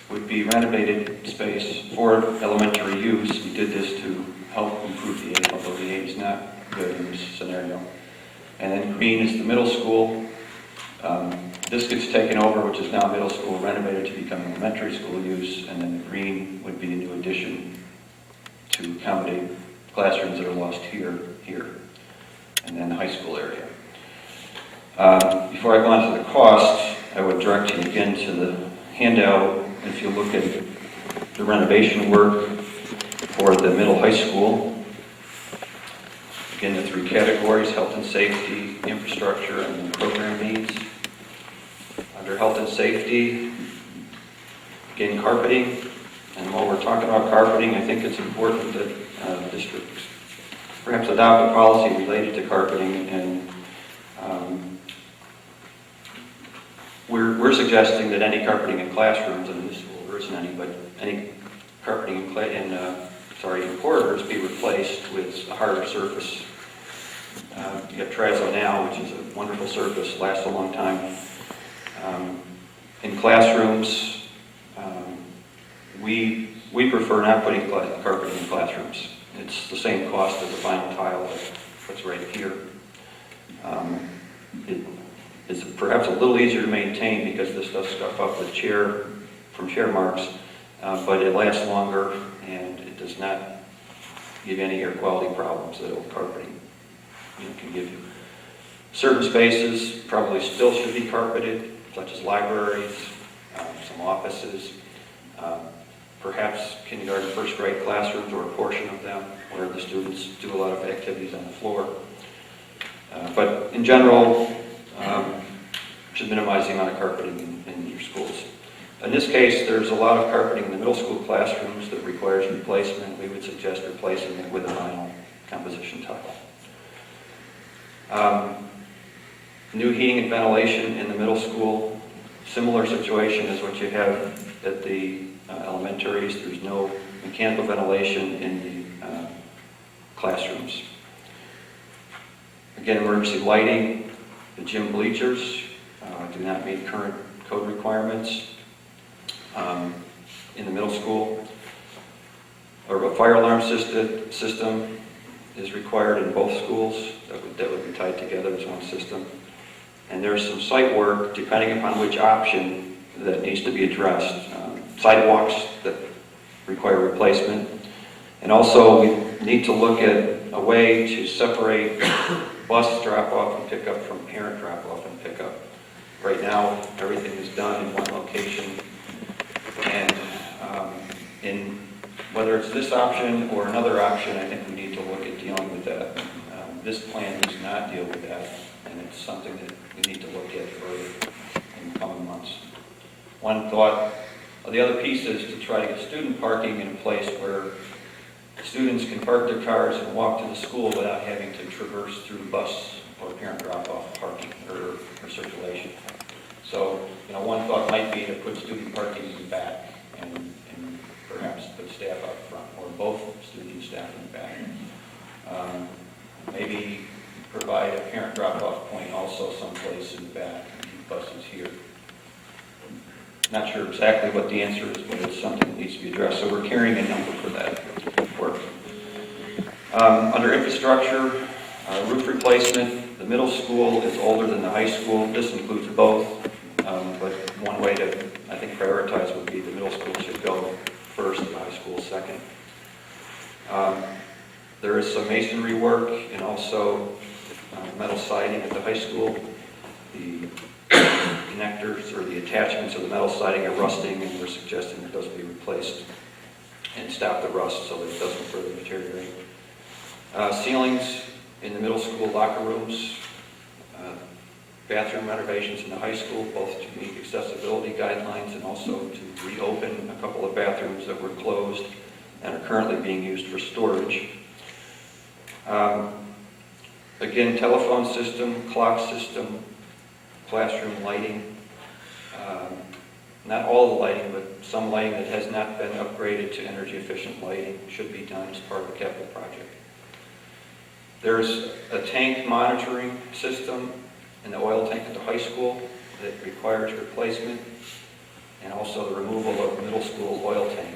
would be renovated space for elementary use. We did this to help improve the aid, although the aid is not good in this scenario. And then green is the middle school. This gets taken over, which is now middle school, renovated to become elementary school use, and then the green would be a new addition to accommodate classrooms that are lost here, and then the high school area. Before I go on to the costs, I would direct you again to the handout. If you look at the renovation work for the middle high school, again, the 3 categories: health and safety, infrastructure, and program needs. Under health and safety, again, carpeting. And while we're talking about carpeting, I think it's important that districts perhaps adopt a policy related to carpeting. And we're suggesting that any carpeting in classrooms, and in this school there isn't any, but any carpeting in corridors be replaced with a harder surface. You got Terrazzo now, which is a wonderful surface, lasts a long time. In classrooms, we prefer not putting carpeting in classrooms. It's the same cost as a vinyl tile that's right here. It is perhaps a little easier to maintain because this does scuff up with chair marks, but it lasts longer and it does not give you any air quality problems that old carpeting can give you. Certain spaces probably still should be carpeted, such as libraries, some offices, perhaps kindergarten, first grade classrooms, or a portion of them where the students do a lot of activities on the floor. But in general, should minimize the amount of carpeting in your schools. In this case, there's a lot of carpeting in the middle school classrooms that requires replacement. We would suggest replacing it with a vinyl composition tile. New heating and ventilation in the middle school, similar situation as what you have at the elementaries. There's no mechanical ventilation in the classrooms. Again, emergency lighting, the gym bleachers, do not meet current code requirements in the middle school. Or a fire alarm system is required in both schools. That would be tied together as one system. And there's some site work, depending upon which option, that needs to be addressed. Sidewalks that require replacement. And also, we need to look at a way to separate bus drop-off and pickup from parent drop-off and pickup. Right now, everything is done in one location. And whether it's this option or another option, I think we need to look at dealing with that. This plan does not deal with that, and it's something that we need to look at further in the coming months. One thought, the other piece is to try to get student parking in a place where students can park their cars and walk to the school without having to traverse through bus or parent drop-off parking or circulation. So, one thought might be to put student parking in the back and perhaps put staff up front, or both student and staff in the back. Maybe provide a parent drop-off point also someplace in the back, and keep buses here. Not sure exactly what the answer is, but it's something that needs to be addressed. So we're carrying a number for that work. Under infrastructure, roof replacement, the middle school is older than the high school. This includes both, but one way to, I think, prioritize would be the middle school should go first and the high school second. There is some masonry work and also metal siding at the high school. The connectors or the attachments of the metal siding are rusting, and we're suggesting that those be replaced and stop the rust so that it doesn't further deteriorate. Ceilings in the middle school locker rooms, bathroom renovations in the high school, both to meet accessibility guidelines and also to reopen a couple of bathrooms that were closed and are currently being used for storage. Again, telephone system, clock system, classroom lighting. Not all the lighting, but some lighting that has not been upgraded to energy efficient lighting should be done as part of the capital project. There's a tank monitoring system in the oil tank at the high school that requires replacement, and also the removal of the middle school oil tank.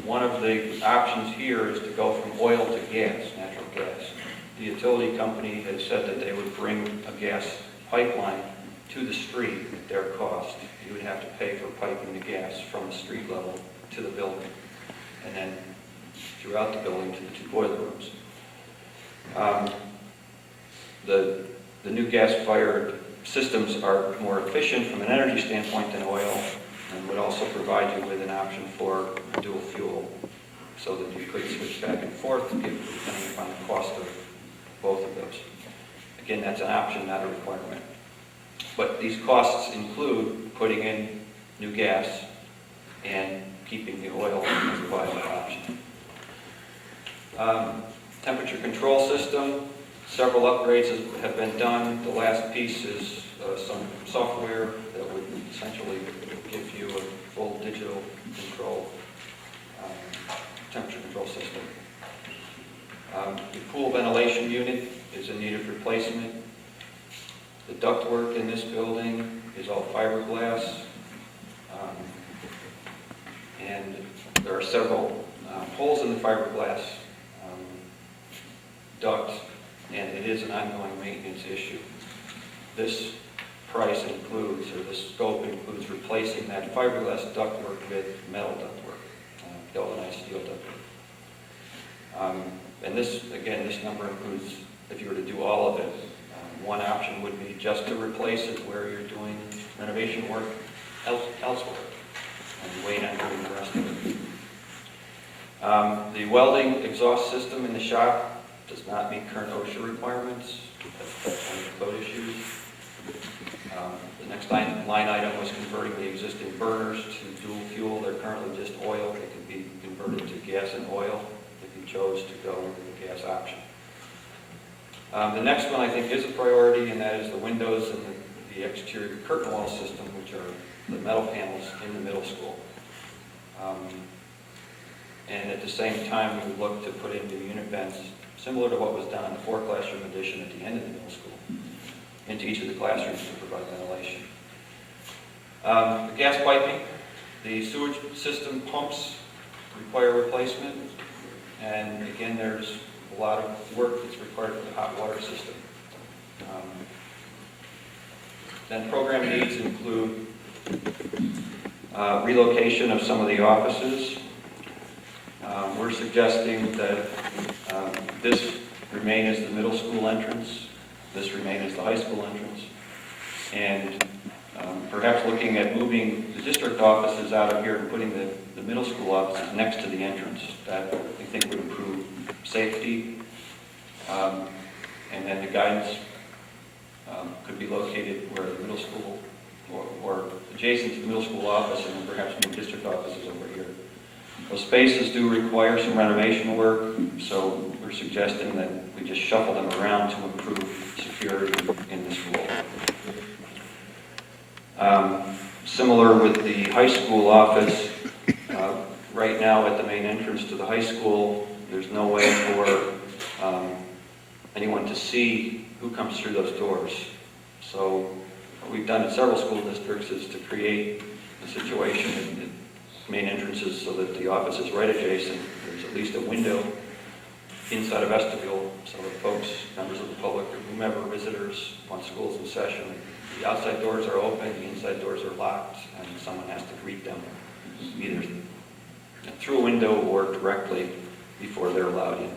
One of the options here is to go from oil to gas, natural gas. The utility company has said that they would bring a gas pipeline to the street at their cost. You would have to pay for piping the gas from the street level to the building, and then throughout the building to the two boiler rooms. The new gas-fired systems are more efficient from an energy standpoint than oil, and would also provide you with an option for dual fuel, so that you could switch back and forth depending upon the cost of both of those. Again, that's an option, not a requirement. But these costs include putting in new gas and keeping the oil as a viable option. Temperature control system, several upgrades have been done. The last piece is some software that would essentially give you a full digital control, temperature control system. The pool ventilation unit is in need of replacement. The ductwork in this building is all fiberglass, and there are several holes in the fiberglass duct, and it is an ongoing maintenance issue. This price includes, or this scope includes, replacing that fiberglass ductwork with metal ductwork, galvanized steel ductwork. And this, again, this number includes, if you were to do all of it, one option would be just to replace it where you're doing renovation work elsewhere and wait on doing the rest of it. The welding exhaust system in the shop does not meet current OSHA requirements. That's one of the code issues. The next line item was converting the existing burners to dual fuel. They're currently just oil. They could be converted to gas and oil if you chose to go with the gas option. The next one I think is a priority, and that is the windows and the exterior curtain wall system, which are the metal panels in the middle school. And at the same time, we look to put in new unit vents, similar to what was done in the 4-classroom addition at the end of the middle school. into each of the classrooms to provide ventilation. The gas piping, the sewage system pumps require replacement, and again, there's a lot of work that's required for the hot water system. Then program needs include relocation of some of the offices. We're suggesting that this remain as the middle school entrance, this remain as the high school entrance, and perhaps looking at moving the district offices out of here and putting the middle school offices next to the entrance. That we think would improve safety. And then the guidance could be located where the middle school, or adjacent to the middle school office, and then perhaps move district offices over here. Those spaces do require some renovation work, so we're suggesting that we just shuffle them around to improve security in the school. Similar with the high school office, right now at the main entrance to the high school, there's no way for anyone to see who comes through those doors. So what we've done in several school districts is to create a situation in the main entrances so that the office is right adjacent. There's at least a window inside a vestibule so that folks, members of the public, or whomever, visitors, once school's in session, the outside doors are open, the inside doors are locked, and someone has to greet them either through a window or directly before they're allowed in.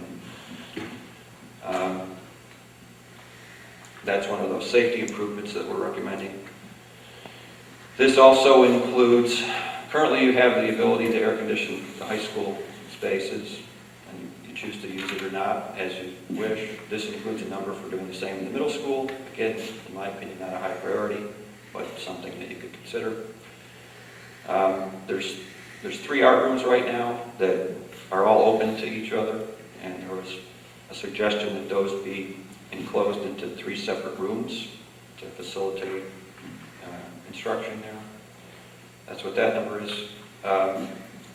That's one of those safety improvements that we're recommending. This also includes, currently you have the ability to air condition the high school spaces, and you choose to use it or not as you wish. This includes a number for doing the same in the middle school. Again, in my opinion, not a high priority, but something that you could consider. There's 3 art rooms right now that are all open to each other, and there was a suggestion that those be enclosed into 3 separate rooms to facilitate instruction there. That's what that number is.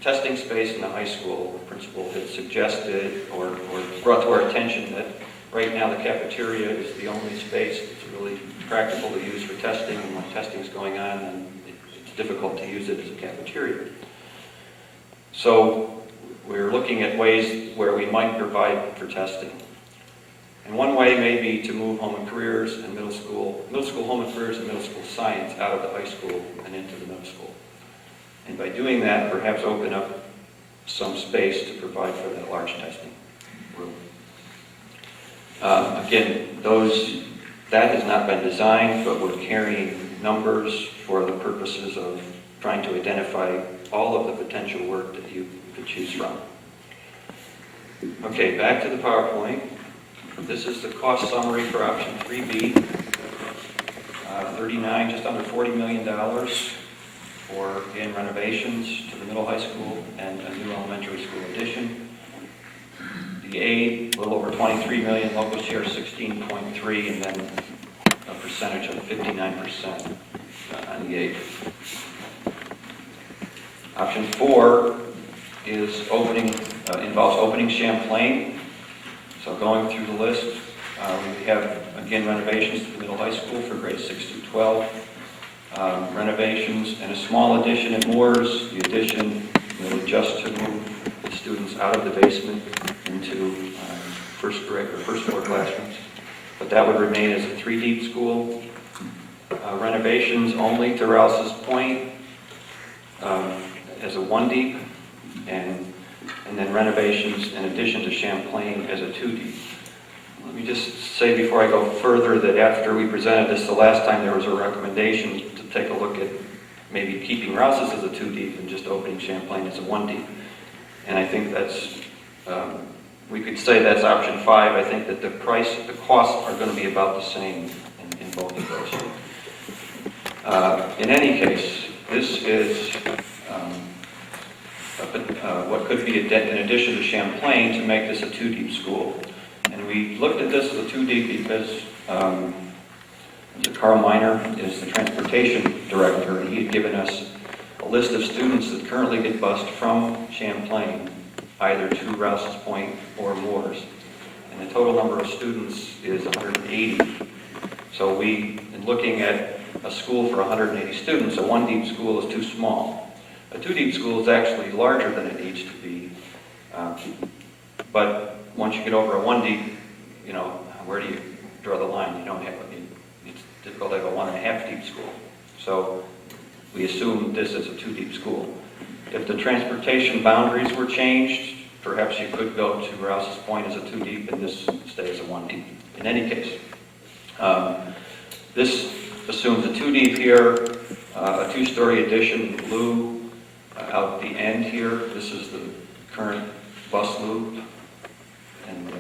Testing space in the high school, the principal had suggested or brought to our attention that right now the cafeteria is the only space that's really practical to use for testing, and when testing is going on, then it's difficult to use it as a cafeteria. So we're looking at ways where we might provide for testing. And one way may be to move home and careers and middle school home and careers and middle school science out of the high school and into the middle school. And by doing that, perhaps open up some space to provide for that large testing room. Again, that has not been designed, but we're carrying numbers for the purposes of trying to identify all of the potential work that you could choose from. Okay, back to the PowerPoint. This is the cost summary for option 3B. 39, just under $40 million for, again, renovations to the middle high school and a new elementary school addition. The aid, a little over $23 million, local share 16.3, and then a percentage of 59% on the aid. Option 4 is involves opening Champlain. So going through the list, we have, again, renovations to the middle high school for grades 6 through 12. Renovations and a small addition at Moore's. The addition really just to move the students out of the basement into first floor classrooms. But that would remain as a 3-deep school. Renovations only to Rouse's Point as a 1-deep, and then renovations in addition to Champlain as a 2-deep. Let me just say before I go further that after we presented this the last time, there was a recommendation to take a look at maybe keeping Rouse's as a 2-deep and just opening Champlain as a 1-deep. And I think that's, we could say that's option 5. I think that the costs are going to be about the same in both of those. In any case, this is what could be an addition to Champlain to make this a 2-deep school. And we looked at this as a 2-deep because Carl Miner is the transportation director, and he had given us a list of students that currently get bused from Champlain either to Rouse's Point or Moore's. And the total number of students is 180. So in looking at a school for 180 students, a one deep school is too small. A two deep school is actually larger than it needs to be. But once you get over a one deep, where do you draw the line? You don't have, it's difficult to have a 1.5 deep school. So we assume this is a 2 deep school. If the transportation boundaries were changed, perhaps you could go to Rouse's Point as a 2 deep and this stays a 1 deep. In any case, this assumes a 2 deep here, a 2-story addition in blue out the end here. This is the current bus loop and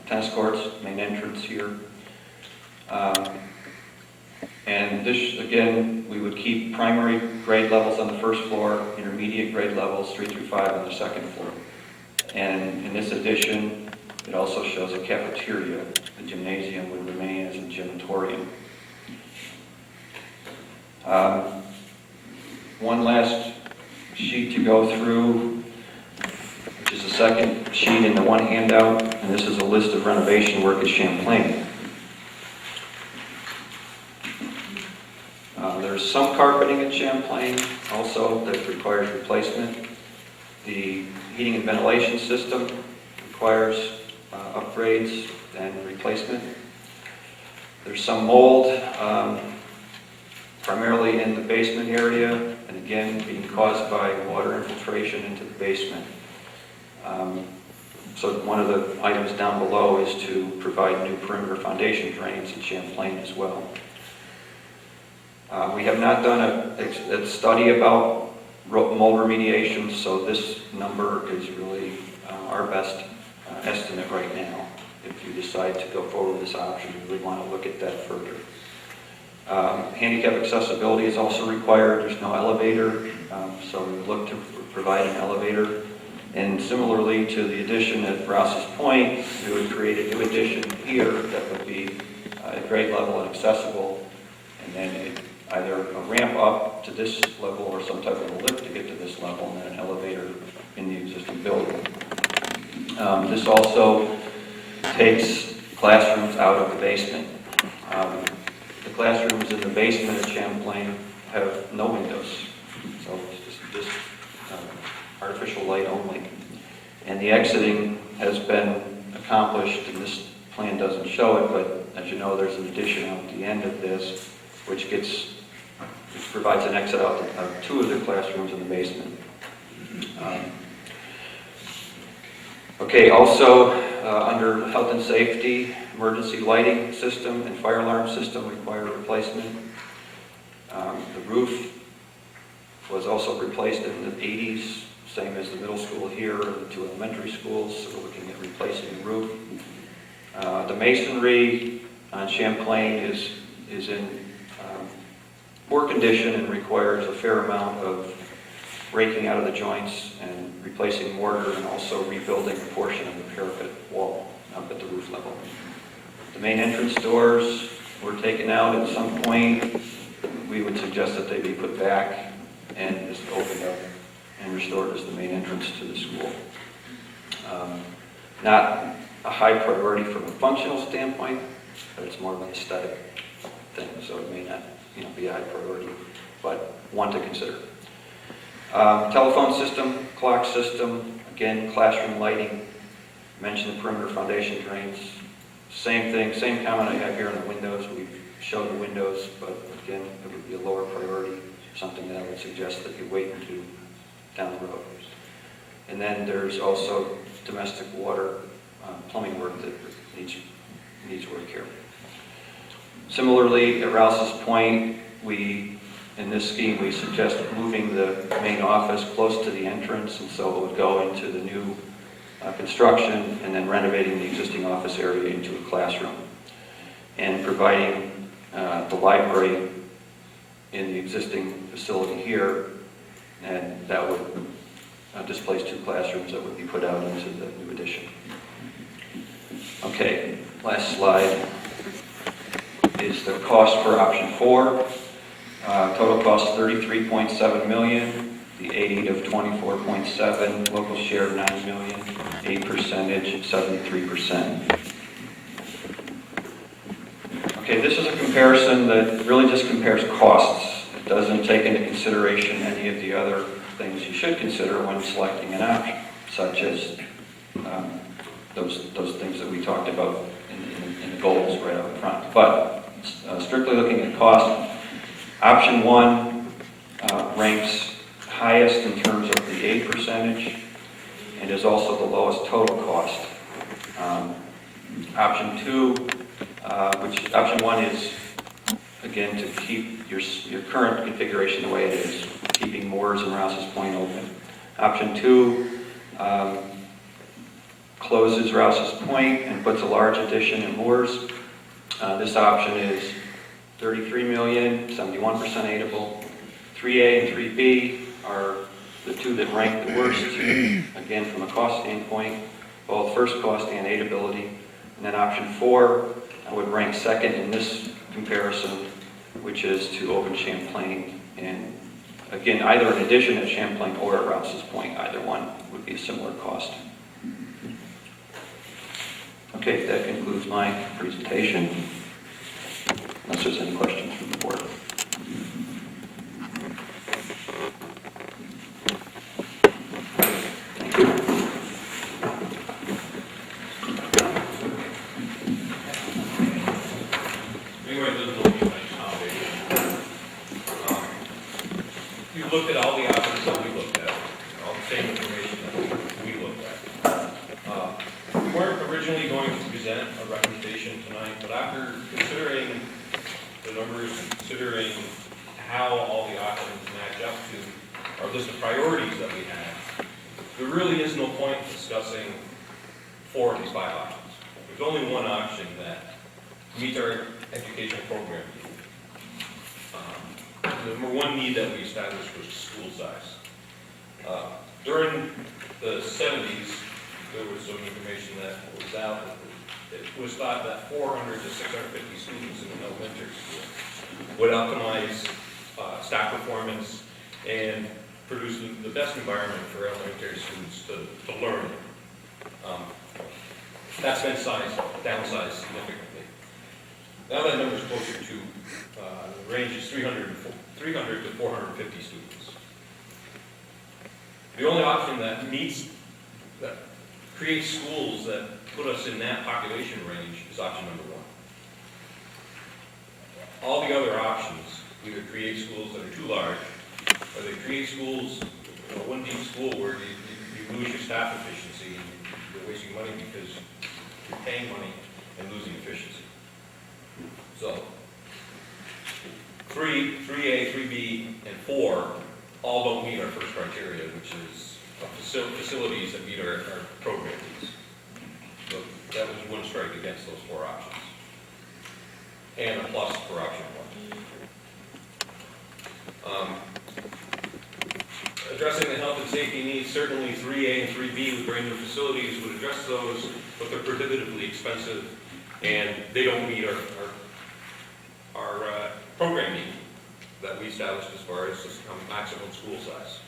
tennis courts, main entrance here. And this, again, we would keep primary grade levels on the first floor, intermediate grade levels 3 through 5 on the second floor. And in this addition, it also shows a cafeteria. The gymnasium would remain as a gymatorium. One last sheet to go through, which is the second sheet in the one handout, and this is a list of renovation work at Champlain. There's some carpeting at Champlain also that requires replacement. The heating and ventilation system requires upgrades and replacement. There's some mold, primarily in the basement area, and again being caused by water infiltration into the basement. So one of the items down below is to provide new perimeter foundation drains in Champlain as well. We have not done a study about mold remediation, so this number is really our best estimate right now. If you decide to go forward with this option, we would want to look at that further. Handicap accessibility is also required. There's no elevator, so we would look to provide an elevator. And similarly to the addition at Rouse's Point, we would create a new addition here that would be at grade level and accessible, and then either a ramp up to this level or some type of a lift to get to this level, and then an elevator in the existing building. This also takes classrooms out of the basement. The classrooms in the basement at Champlain have no windows, so it's just artificial light only. And the exiting has been accomplished, and this plan doesn't show it, but as you know, there's an addition out at the end of this, which provides an exit out of 2 of the classrooms in the basement. Okay, also under health and safety, emergency lighting system and fire alarm system require replacement. The roof was also replaced in the 80s, same as the middle school here, and the 2 elementary schools, so we're looking at replacing the roof. The masonry on Champlain is in poor condition and requires a fair amount of breaking out of the joints and replacing mortar, and also rebuilding a portion of the parapet wall up at the roof level. The main entrance doors were taken out at some point. We would suggest that they be put back and just opened up and restored as the main entrance to the school. Not a high priority from a functional standpoint, but it's more of an aesthetic thing, so it may not be a high priority, but one to consider. Telephone system, clock system, again, classroom lighting, mentioned the perimeter foundation drains. Same thing, same comment I have here on the windows. We've shown the windows, but again, it would be a lower priority, something that I would suggest that you wait and do down the road. And then there's also domestic water plumbing work that needs work here. Similarly, at Rouse's Point, in this scheme, we suggest moving the main office close to the entrance, and so it would go into the new construction, and then renovating the existing office area into a classroom, and providing the library in the existing facility here, and that would displace 2 classrooms that would be put out into the new addition. Okay, last slide is the cost for option 4. Total cost $33.7 million, the aid of $24.7, local share of $9 million, aid percentage 73%. Okay. Okay, this is a comparison that really just compares costs. It doesn't take into consideration any of the other things you should consider when selecting an option, such as those things that we talked about in the goals right up front. But strictly looking at cost, option 1 ranks highest in terms of the aid percentage and is also the lowest total cost. Option 2, option 1 is, again, to keep your current configuration the way it is, keeping Moores and Rouse's Point open. Option 2 closes Rouse's Point and puts a large addition in Moores. This option is 33 million, 71% aidable. 3A and 3B are the two that rank the worst, again, from a cost standpoint, both first cost and aidability. And then option 4, I would rank second in this comparison, which is to open Champlain. And again, either an addition at Champlain or at Rouse's Point, either one would be a similar cost. Okay, that concludes my presentation. Unless there's any questions from the board. Thank you. Anyway, this will be a nice foundation. You looked at all the options that we looked at, all the same information that we looked at. We weren't originally going to present a recommendation tonight, but after considering the numbers, considering how all the options match up to our list of priorities that we have, there really is no point in discussing 4 of these 5 options. There's only one option that meets our educational program need. The number 1 need that we established was school size. During the 70s, there was some information that was out. It was thought that 400 to 650 students in an elementary school would optimize staff performance and produce the best environment for elementary students to learn. That's been downsized significantly. Now that number is closer to, the range is 300 to 450 students. The only option that creates schools that put us in that population range is option number 1. All the other options either create schools that are too large, or they create schools, one deep school where you lose your staff efficiency, you're wasting money because you're paying money and losing efficiency. So, 3A, 3B, and 4 all don't meet our first criteria, which is facilities that meet our program needs. So that was one strike against those 4 options. And a plus for option 1. Addressing the health and safety needs, certainly 3A and 3B with brand new facilities would address those, but they're prohibitively expensive and they don't meet our program need that we established as far as maximum school size.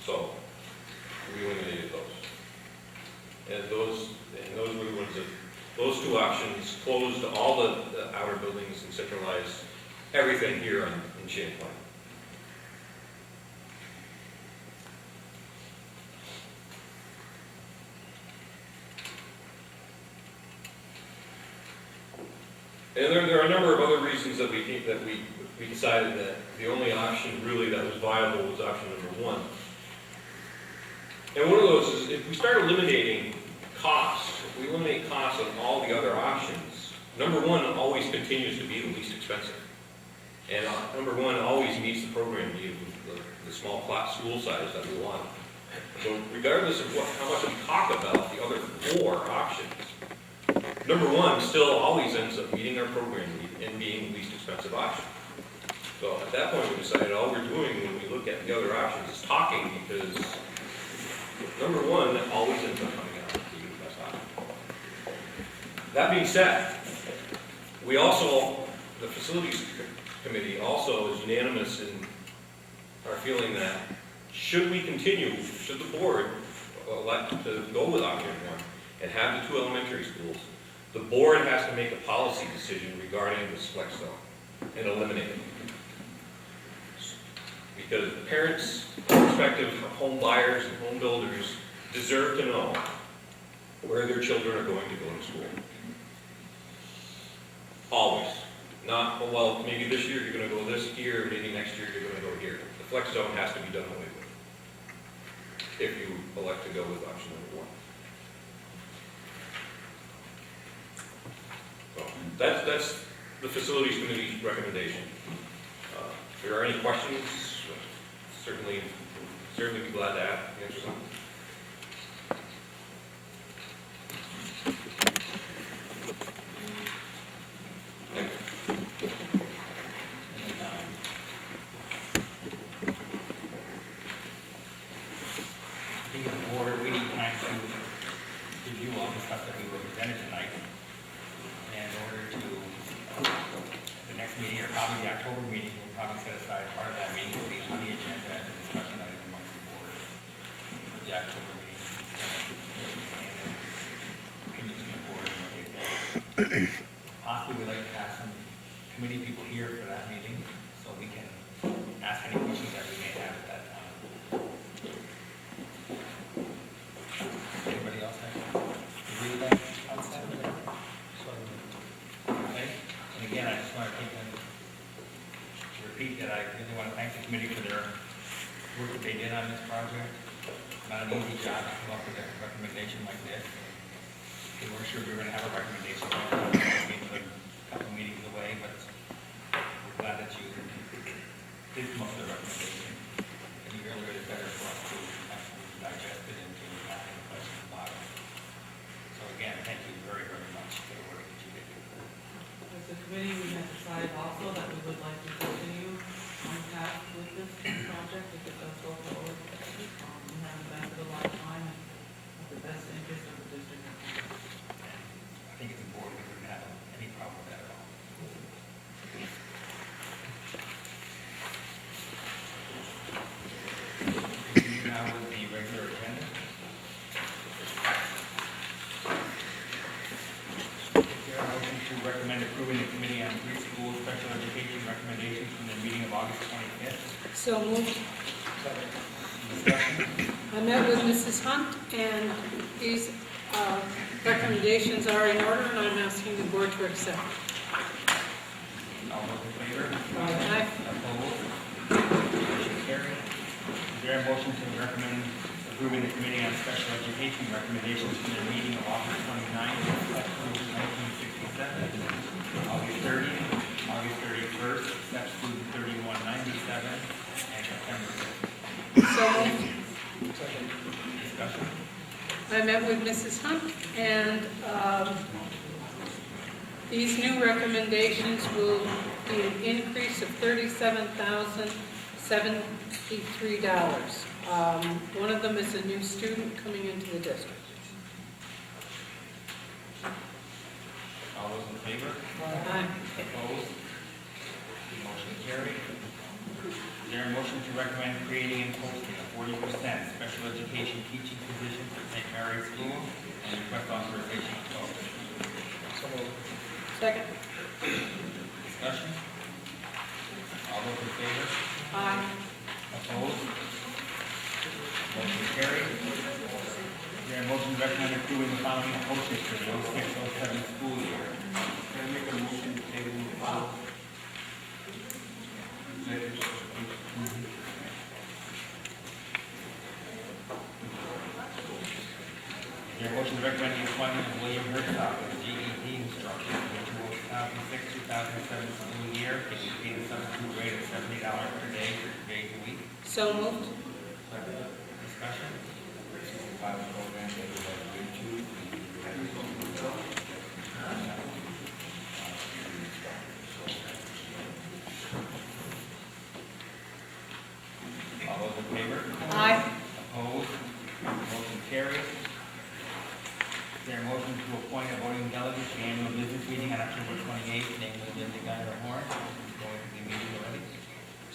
So we eliminated those. And those were the ones that, those 2 options closed all the outer buildings and centralized everything here in Champlain. And there are a number of other reasons that we decided that the only option really that was viable was option number 1. And one of those is if we start eliminating costs, if we eliminate costs on all the other options, number 1 always continues to be the least expensive. And number 1 always meets the program need of the small class school size that we want. So regardless of how much we talk about the other 4 options, number 1 still always ends up meeting our program need and being the least expensive option. So at that point we decided all we're doing when we look at the other options is talking, because number 1 always ends up coming out to be the best option. That being said, we also, the facilities committee also is unanimous in our feeling that should we continue, should the board elect to go with option 1 and have the 2 elementary schools, The board has to make a policy decision regarding this flex zone and eliminate it. Because parents, prospective home buyers and home builders deserve to know where their children are going to go to school. Always. Not, oh, well, maybe this year you're gonna go this year, maybe next year you're gonna go here. The flex zone has to be done away with, if you elect to go with option number one. So, that's the facilities committee's recommendation. If there are any questions, certainly be glad to answer some. We need time to review all the stuff that we were presented tonight. And in order to, the next meeting, or probably the October meeting, we'll probably set aside part of that meeting will be on the agenda as a discussion item amongst the board. The October meeting. And opinions from the board and what they think. Possibly we'd like to have some committee people here for that meeting, so we can ask any questions that we may have at that time. Anybody else have agree with that outside of it? Okay, and again, I just want to repeat that I really want to thank the committee for their work that they did on this project. Not an easy job to come up with a recommendation like this. We weren't sure we were going to have a recommendation, a couple meetings away, but we're glad that you did come up with a recommendation. And the earlier the better for us to actually digest it and to ask any questions about it. So again, thank you very, very much for the work that you did. As a committee, we have decided also that we would like to continue on path with this project if it does go forward. We have invested a lot of time and have the best interest of the district. I think it's important that we don't have any problem with that at all. Now with the regular agenda. Is there a motion to recommend approving the Committee on Preschool Special Education recommendations from the meeting of August 25th? So moved. Discussion? I met with Mrs. Hunt, and these recommendations are in order, and I'm asking the board to accept. All those in favor? Aye. Opposed? Motion carried. Is there a motion to recommend approving the Committee on Special Education recommendations from the meeting of August 29th, 1967, August 30th, August 31st, steps through 3197, and September 5th? So moved. Discussion? I met with Mrs. Hunt, and these new recommendations will be an increase of $37,073. One of them is a new student coming into the district. All those in favor? Aye. Opposed? Motion carried. Is there a motion to recommend creating and posting a 40% special education teaching position for St. Mary's School and request authorization to post? Second. Discussion? All those in favor? Aye. Opposed? Motion carried. Is there a motion to recommend approving the following postage for the 06-07 school year? Can I make a motion to table the file? Is there a motion to recommend the appointment of William Herzog as GED instructor for the 2006-2007 school year, taking paid a substitute rate of $70 per day for 2 days a week? So moved. Discussion? Pilot program that we have agreed to. All those in favor? Aye. Opposed? Motion carries. Is there a motion to appoint a voting delegate to the annual business meeting on October 28th, namely Linda Guyer Horn? Going to the meeting already.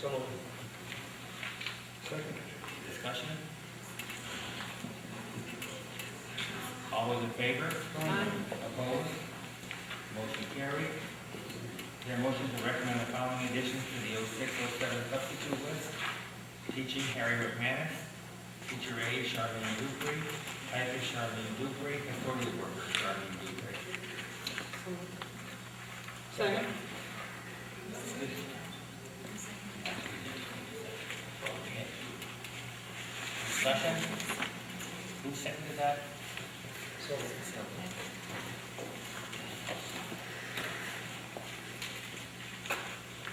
So moved. Second. Discussion? All those in favor? Aye. Opposed? Motion carried. Is there a motion to recommend the following additions to the 06-07 substitute list? Teaching, Harry McManus. Teacher A, Charlene Dupree. Typist, Charlene Dupree. Custodial worker, Charlene Dupree. Second. Discussion? Who seconded that?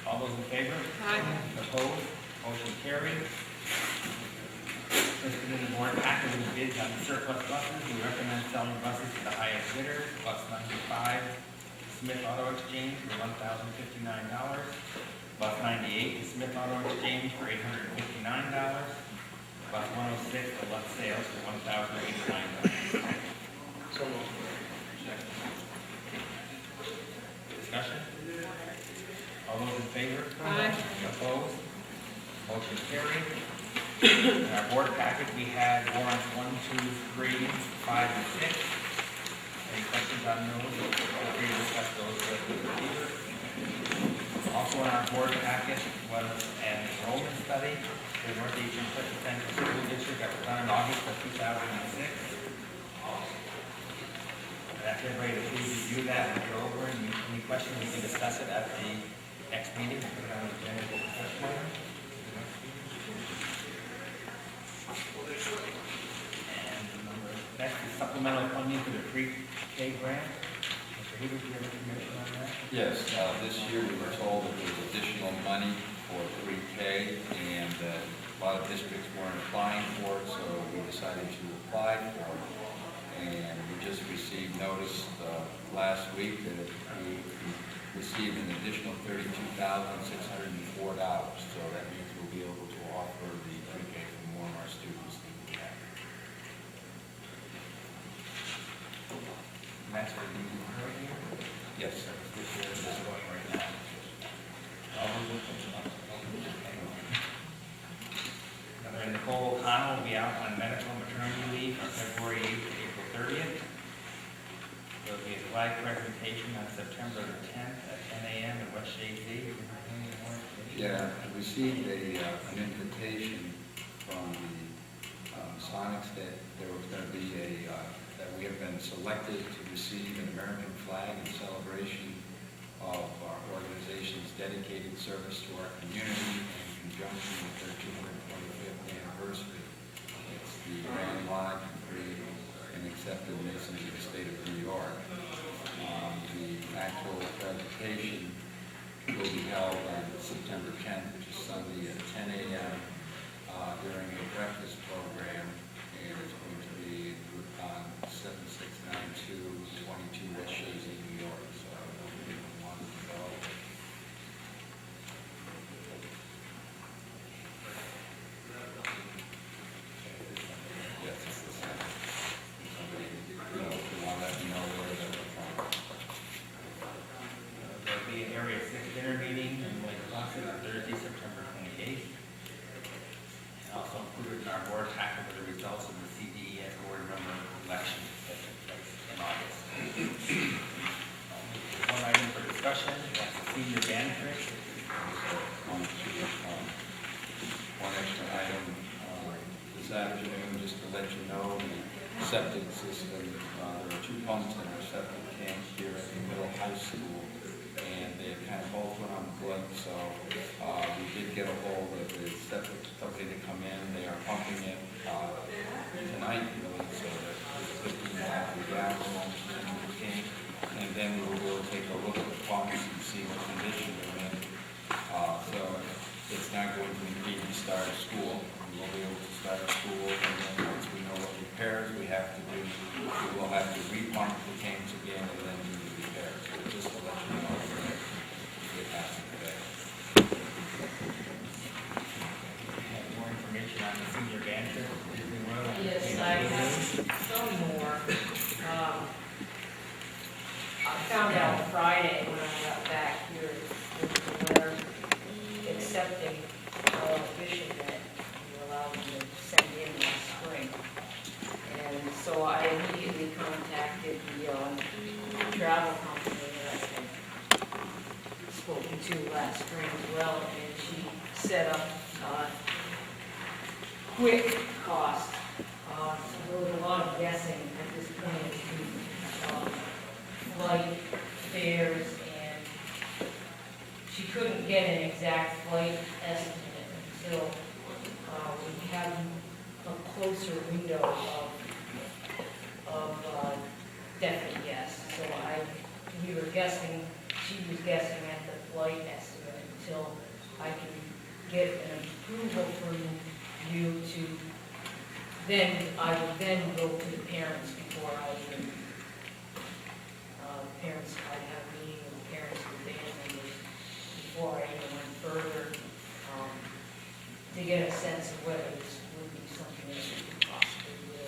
All those in favor? Aye. Opposed? Motion carried. Listed in the board packet with bids on surplus buses. We recommend selling buses to the highest bidder. Bus 95, Smith Auto Exchange for $1,059. Bus 98, Smith Auto Exchange for $859. Bus 106, the Lux Sales for $1,089. So moved. Discussion? All those in favor? Aye. Opposed? Motion carried. In our board packet, we had warrants 1, 2, 3, 5, and 6. Any questions on those? Feel free to discuss those with the leader. Also in our board packet was an enrollment study for the Northeastern Clinton Central School District that was done in August of 2006. I'd ask everybody to please review that and go over, and any questions, we can discuss it at the next meeting. We'll put it on the agenda for discussion. Next is supplemental funding for the pre-K grant. Mr. Hebert, do you have any information on that? Yes, this year we were told that there was additional money for pre-K, and a lot of districts weren't applying for it, so we decided to apply for it. And we just received notice last week that we received an additional $32,604, so that means we'll be able to offer the pre-K for more of our students than we have. And that's for the current year? Yes, sir. This year is just going right now. All those in favor? And Nicole O'Connell will be out on medical maternity leave on February 8th to April 30th. There'll be a flag presentation on September the 10th at 10 a.m. in West Shade Z. Yeah, I received an invitation from the Sonics that there was going to be that we have been selected to receive an American flag in celebration of our organization's dedicated service to our community in conjunction with their 225th anniversary. It's the Grand Lodge and accepted Mason to the state of New York. The actual presentation will be held on September 10th, which is Sunday at 10 a.m. During a breakfast program, and it's going to be on 7692 22 West Shazy, New York. So I hope everyone wants to go. Yes, it's the same. Somebody, if you want to let me know where they're from. There'll be an Area 6 dinner meeting in Lake Placid on Thursday, September 28th. And also included in our board packet were the results of the CDES board member election that took place in August. One item for discussion, that's the senior band trip. One extra item this afternoon, just to let you know, the septic system, there are 2 pumps in our septic tank here at the middle high school, and they kind of both went on the blink, so we did get a hold of the septic company to come in. They are pumping it tonight, really, so that there's 15,000 gallons in the tank, and then we will go take a look at the pumps and see what condition they're in. So it's not going to immediately start school. We'll be able to start school, and then once we know what repairs we have to do, we will have to repump the tanks again and then do the repairs. So just to let you know that it happened today. Have more information on the senior band trip. Yes, I have some more. I found out Friday when I got back here, there was a letter accepting all fishing that you allowed me to send in last spring. And so I immediately contacted the travel company that I to last spring as well, and she set up quick cost. There was a lot of guessing at this point as to flight fares, and she couldn't get an exact flight estimate until we had a closer window of definite guess. So we were guessing, she was guessing at the flight estimate until I can get an approval from you to, then I would then go to the parents before I even, parents, I'd have a meeting with the parents of the band members before I even went further, to get a sense of whether this would be something that we could possibly do.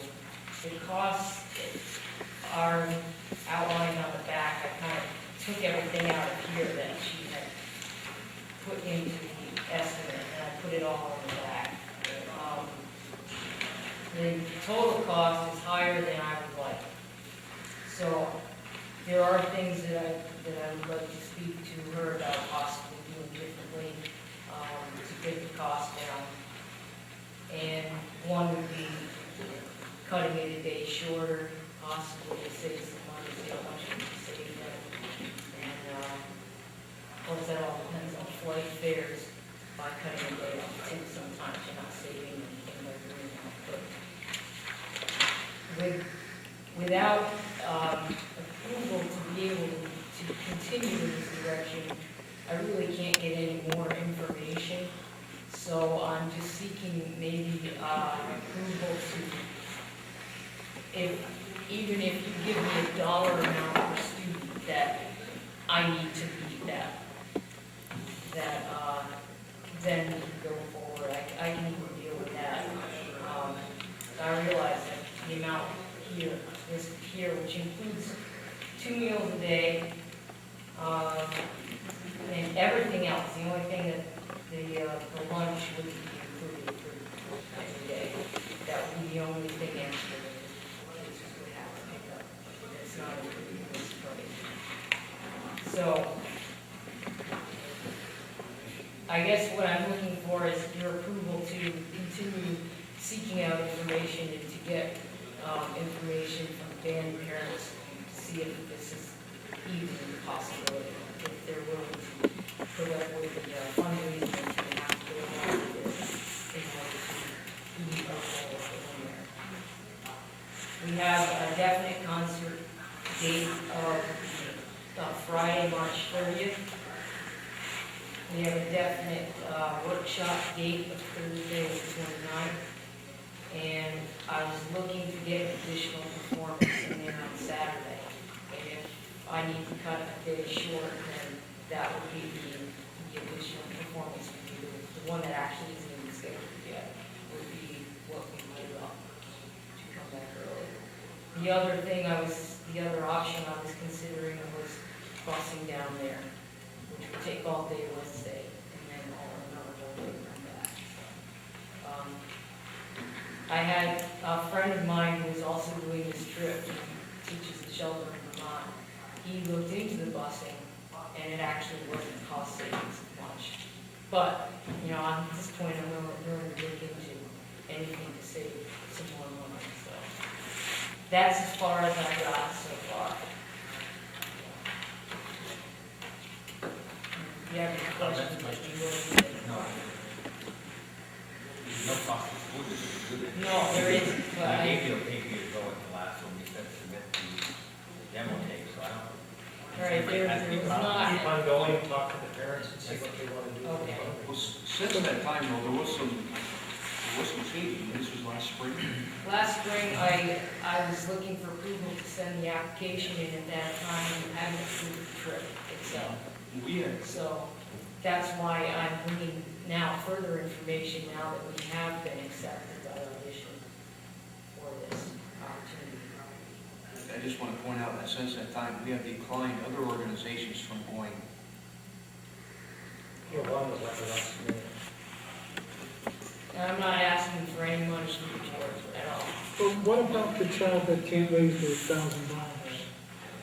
The costs are outlined on the back. I kind of took everything out of here that she had put into the estimate, and I put it all on the back. The total cost is higher than I would like. So there are things that I would like to speak to her about possibly doing differently to get the cost down. And one would be cutting it a day shorter, possibly to save some money, see how much we can save them. And of course, that all depends on flight fares. By cutting a day off, too, sometimes you're not saving anything by doing that. But without approval to be able to continue in this direction, I really can't get any more information. So I'm just seeking maybe approval to, even if you give me a dollar amount per student that I need to meet that then we can go forward. I can even deal with that. I realize that the amount here, this here, which includes 2 meals a day, and everything else. The only thing that the lunch would be included for every day. That would be the only thing extra that this would have to pick up. It's not included in this price. So, I guess what I'm looking for is your approval to continue seeking out information and to get information from band parents to see if this is even a possibility, if they're willing to put up with the fundraising and have to go along with this in order to meet our goals for one year. We have a definite concert date of Friday, March 30th. We have a definite workshop date of Thursday, the 29th. And I was looking to get additional performance in there on Saturday. And if I need to cut a day short, then that would be the additional performance we do. The one that actually isn't even scheduled yet would be what we put up to come back early. The other option I was considering was crossing down there, which would take all day Wednesday, and then another whole day from that. I had a friend of mine who was also doing this trip, he teaches the shelter in Vermont. He looked into the busing, and it actually wasn't cost savings much. But, at this point, I'm willing to look into anything to save some more money, so. That's as far as I got so far. If you have any questions, I'd be willing to take them. There's no cost to school district, is there? No, there isn't, but I gave you a paper to go with the last one, we said submit the demo tape, so I don't. Right, there was not. Keep on going, talk to the parents and see what they want to do. Okay. Well, since that time, though, there was some changing. This was last spring. Last spring, I was looking for approval to send the application in at that time, and hadn't approved the trip itself. We had, So that's why I'm bringing now further information now that we have been accepted by audition for this opportunity. I just want to point out that since that time, we have declined other organizations from going. One was like the last minute. And I'm not asking for any money towards it at all. But what about the child that can't raise their $1,000?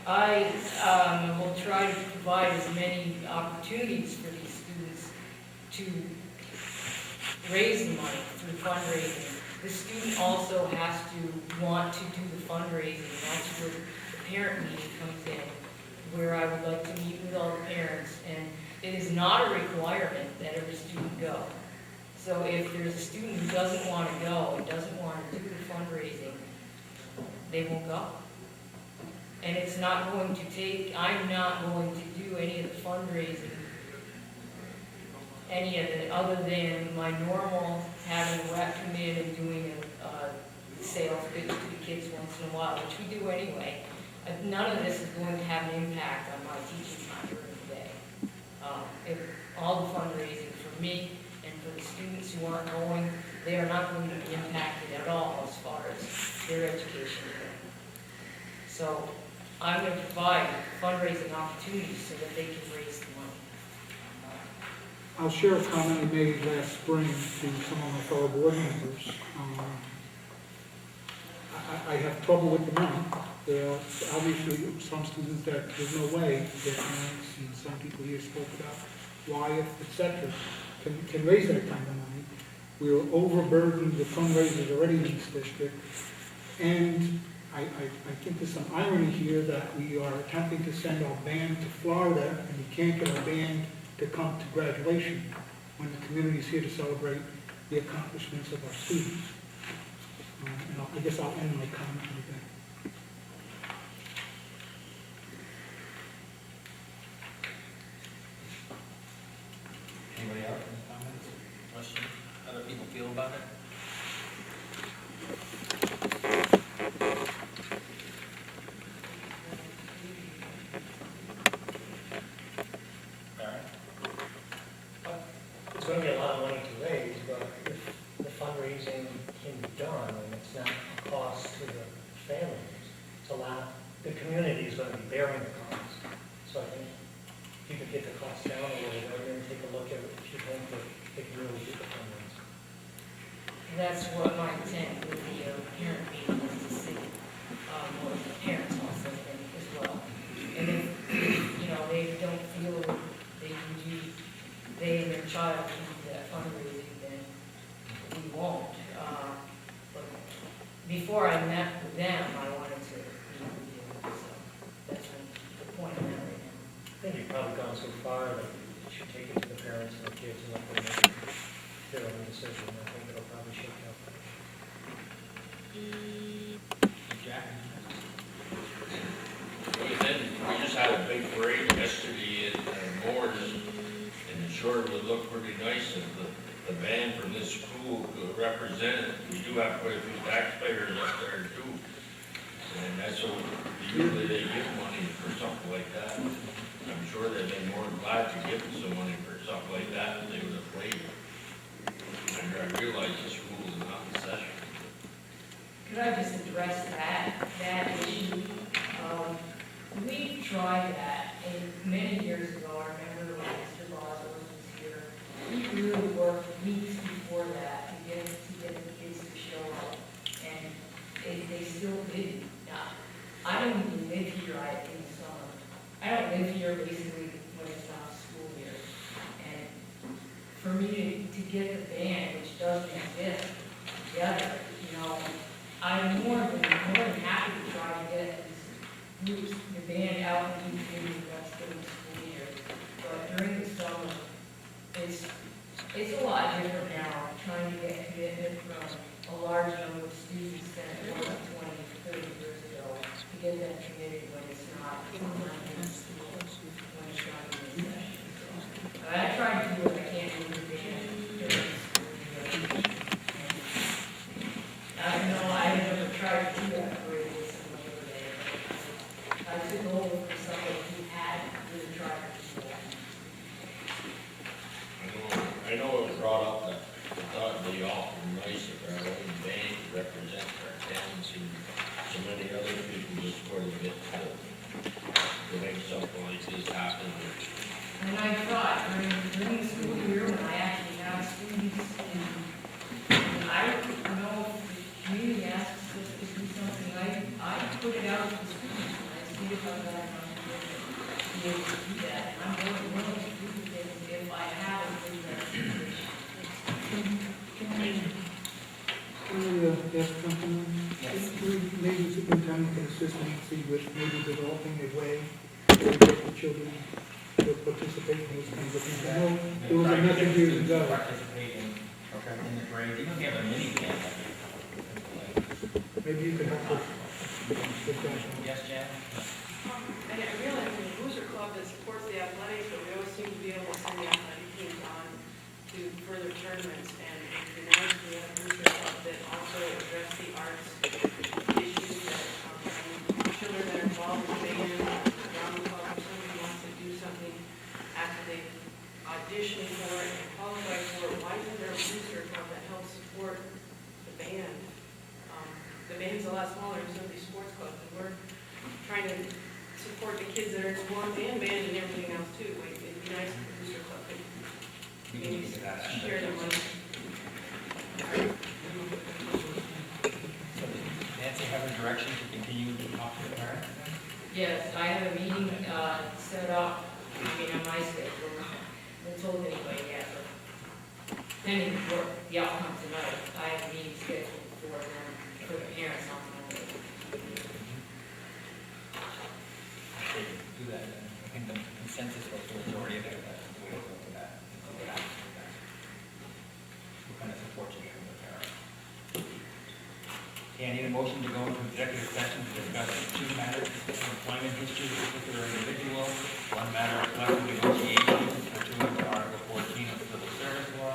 I will try to provide as many opportunities for these students to raise the money through fundraising. The student also has to want to do the fundraising, and that's where the parent meeting comes in, where I would like to meet with all the parents, and it is not a requirement that every student go. So if there's a student who doesn't want to go and doesn't want to do the fundraising, they won't go. And it's not going to take, I'm not going to do any of the fundraising, any of it, other than my normal having a rep come in and doing a sales pitch to the kids once in a while, which we do anyway. None of this is going to have an impact on my teaching time during the day. All the fundraising for me and for the students who aren't going, they are not going to be impacted at all as far as their education. So I'm going to provide fundraising opportunities so that they can raise the money. I'll share a comment I made last spring to some of my fellow board members. I have trouble with the money. There are obviously some students that there's no way their parents and some people here spoke about why, if, etc., can raise that kind of money. We're overburdened with fundraisers already in this district. And I think there's some irony here that we are attempting to send our band to Florida and we can't get our band to come to graduation when the community is here to celebrate the accomplishments of our students. And I guess I'll end my comment with that. Anybody else, any comments, questions, other people feel about it? It's going to be a lot of money to raise, but if the fundraising can be done and it's not a cost to the families, it's a lot, the community is going to be bearing the cost. So I think if you could get the cost down a little bit and take a look at it, if you think that they can really do the fundraising. That's what my intent with the parent meeting is to see, what the parents also think as well. And if, they don't feel they can do, they and their child can do that fundraising, then we won't. But before I met with them, I wanted to meet with you, so that's the point I'm at right now. I think you've probably gone so far that you should take it to the parents and the kids and let them make their own decision. I think it'll probably shake out. Jack? We just had a big parade yesterday in Moore's, and it sure would look pretty nice if the band from this school could represent it. We do have quite a few taxpayers up there too, and that's what usually they give money for something like that. I'm sure they'd be more than glad to give them some money for something like that if they would have played. And I realize the school is not in session. Could I just address that issue? We tried that, and many years ago, I remember when Mr. Boswell was here, we really worked weeks before that to get the kids to show up, and they still didn't. Now, I don't even live here in the summer. I don't live here basically when it's not school year. And for me to get the band, which doesn't exist, together, I'm more than happy to try to get these groups, the band out and keep doing the rest of the school year. But during the summer, it's a lot different now, trying to get commitment from a large number of students than it was 20, 30 years ago, to get them committed when it's not in school, when it's not in session. So, I try to do what I can with the band during the school year. I know I never tried to do that for some other day. I took over for somebody who had really tried to do that. I know it was brought up that I thought it'd be awful nice if our own band could represent our towns and so many other people just sort of get to make something like this happen. And I thought during the school year when I actually have students and I don't know if the community asks us to do something, I put it out to the students and I see if I've got be able to do that, and I'm more than willing to do things if I have in that situation. Can we ask something? Maybe the superintendent can assist Nancy with maybe developing a way to get the children to participate in those kinds of things. I know there was a method years ago. Participate in the parade, even if you have a mini camp. Maybe you can help with that. Yes, Jan? And I realize in the Booster Club that supports the athletics, but we always seem to be able to send the athletic teams on to further tournaments. And it'd be nice if we had a Booster Club that also address the arts issues that children that are involved in band, drama club, or somebody wants to do something after they audition for it and qualify for it. Why isn't there a Booster Club that helps support the band? The band's a lot smaller than some of these sports clubs, and we're trying to support the kids that are in sports and band and everything else too. Like, it'd be nice if the Booster Club could We can maybe look at that. share the money. So Nancy, have a direction to continue to talk to the parents? Yes, I have a meeting set up, I mean, on my schedule, I haven't told anybody yet, but pending the outcome tonight, I have a meeting scheduled for them, for the parents on Monday. Okay, do that then. I think the consensus was the majority there, that we'll go to that. And see what happens with that. What kind of support you give the parents? Okay, I need a motion to go into executive session to discuss two matters, employment history of a particular individual, one matter of collective negotiations pursuant to Article 14 of the Civil Service Law,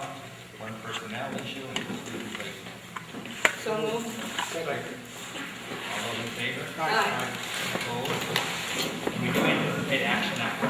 one personnel issue, and two student placement. So moved. All those in favor? Aye. Opposed? And we do anticipate action after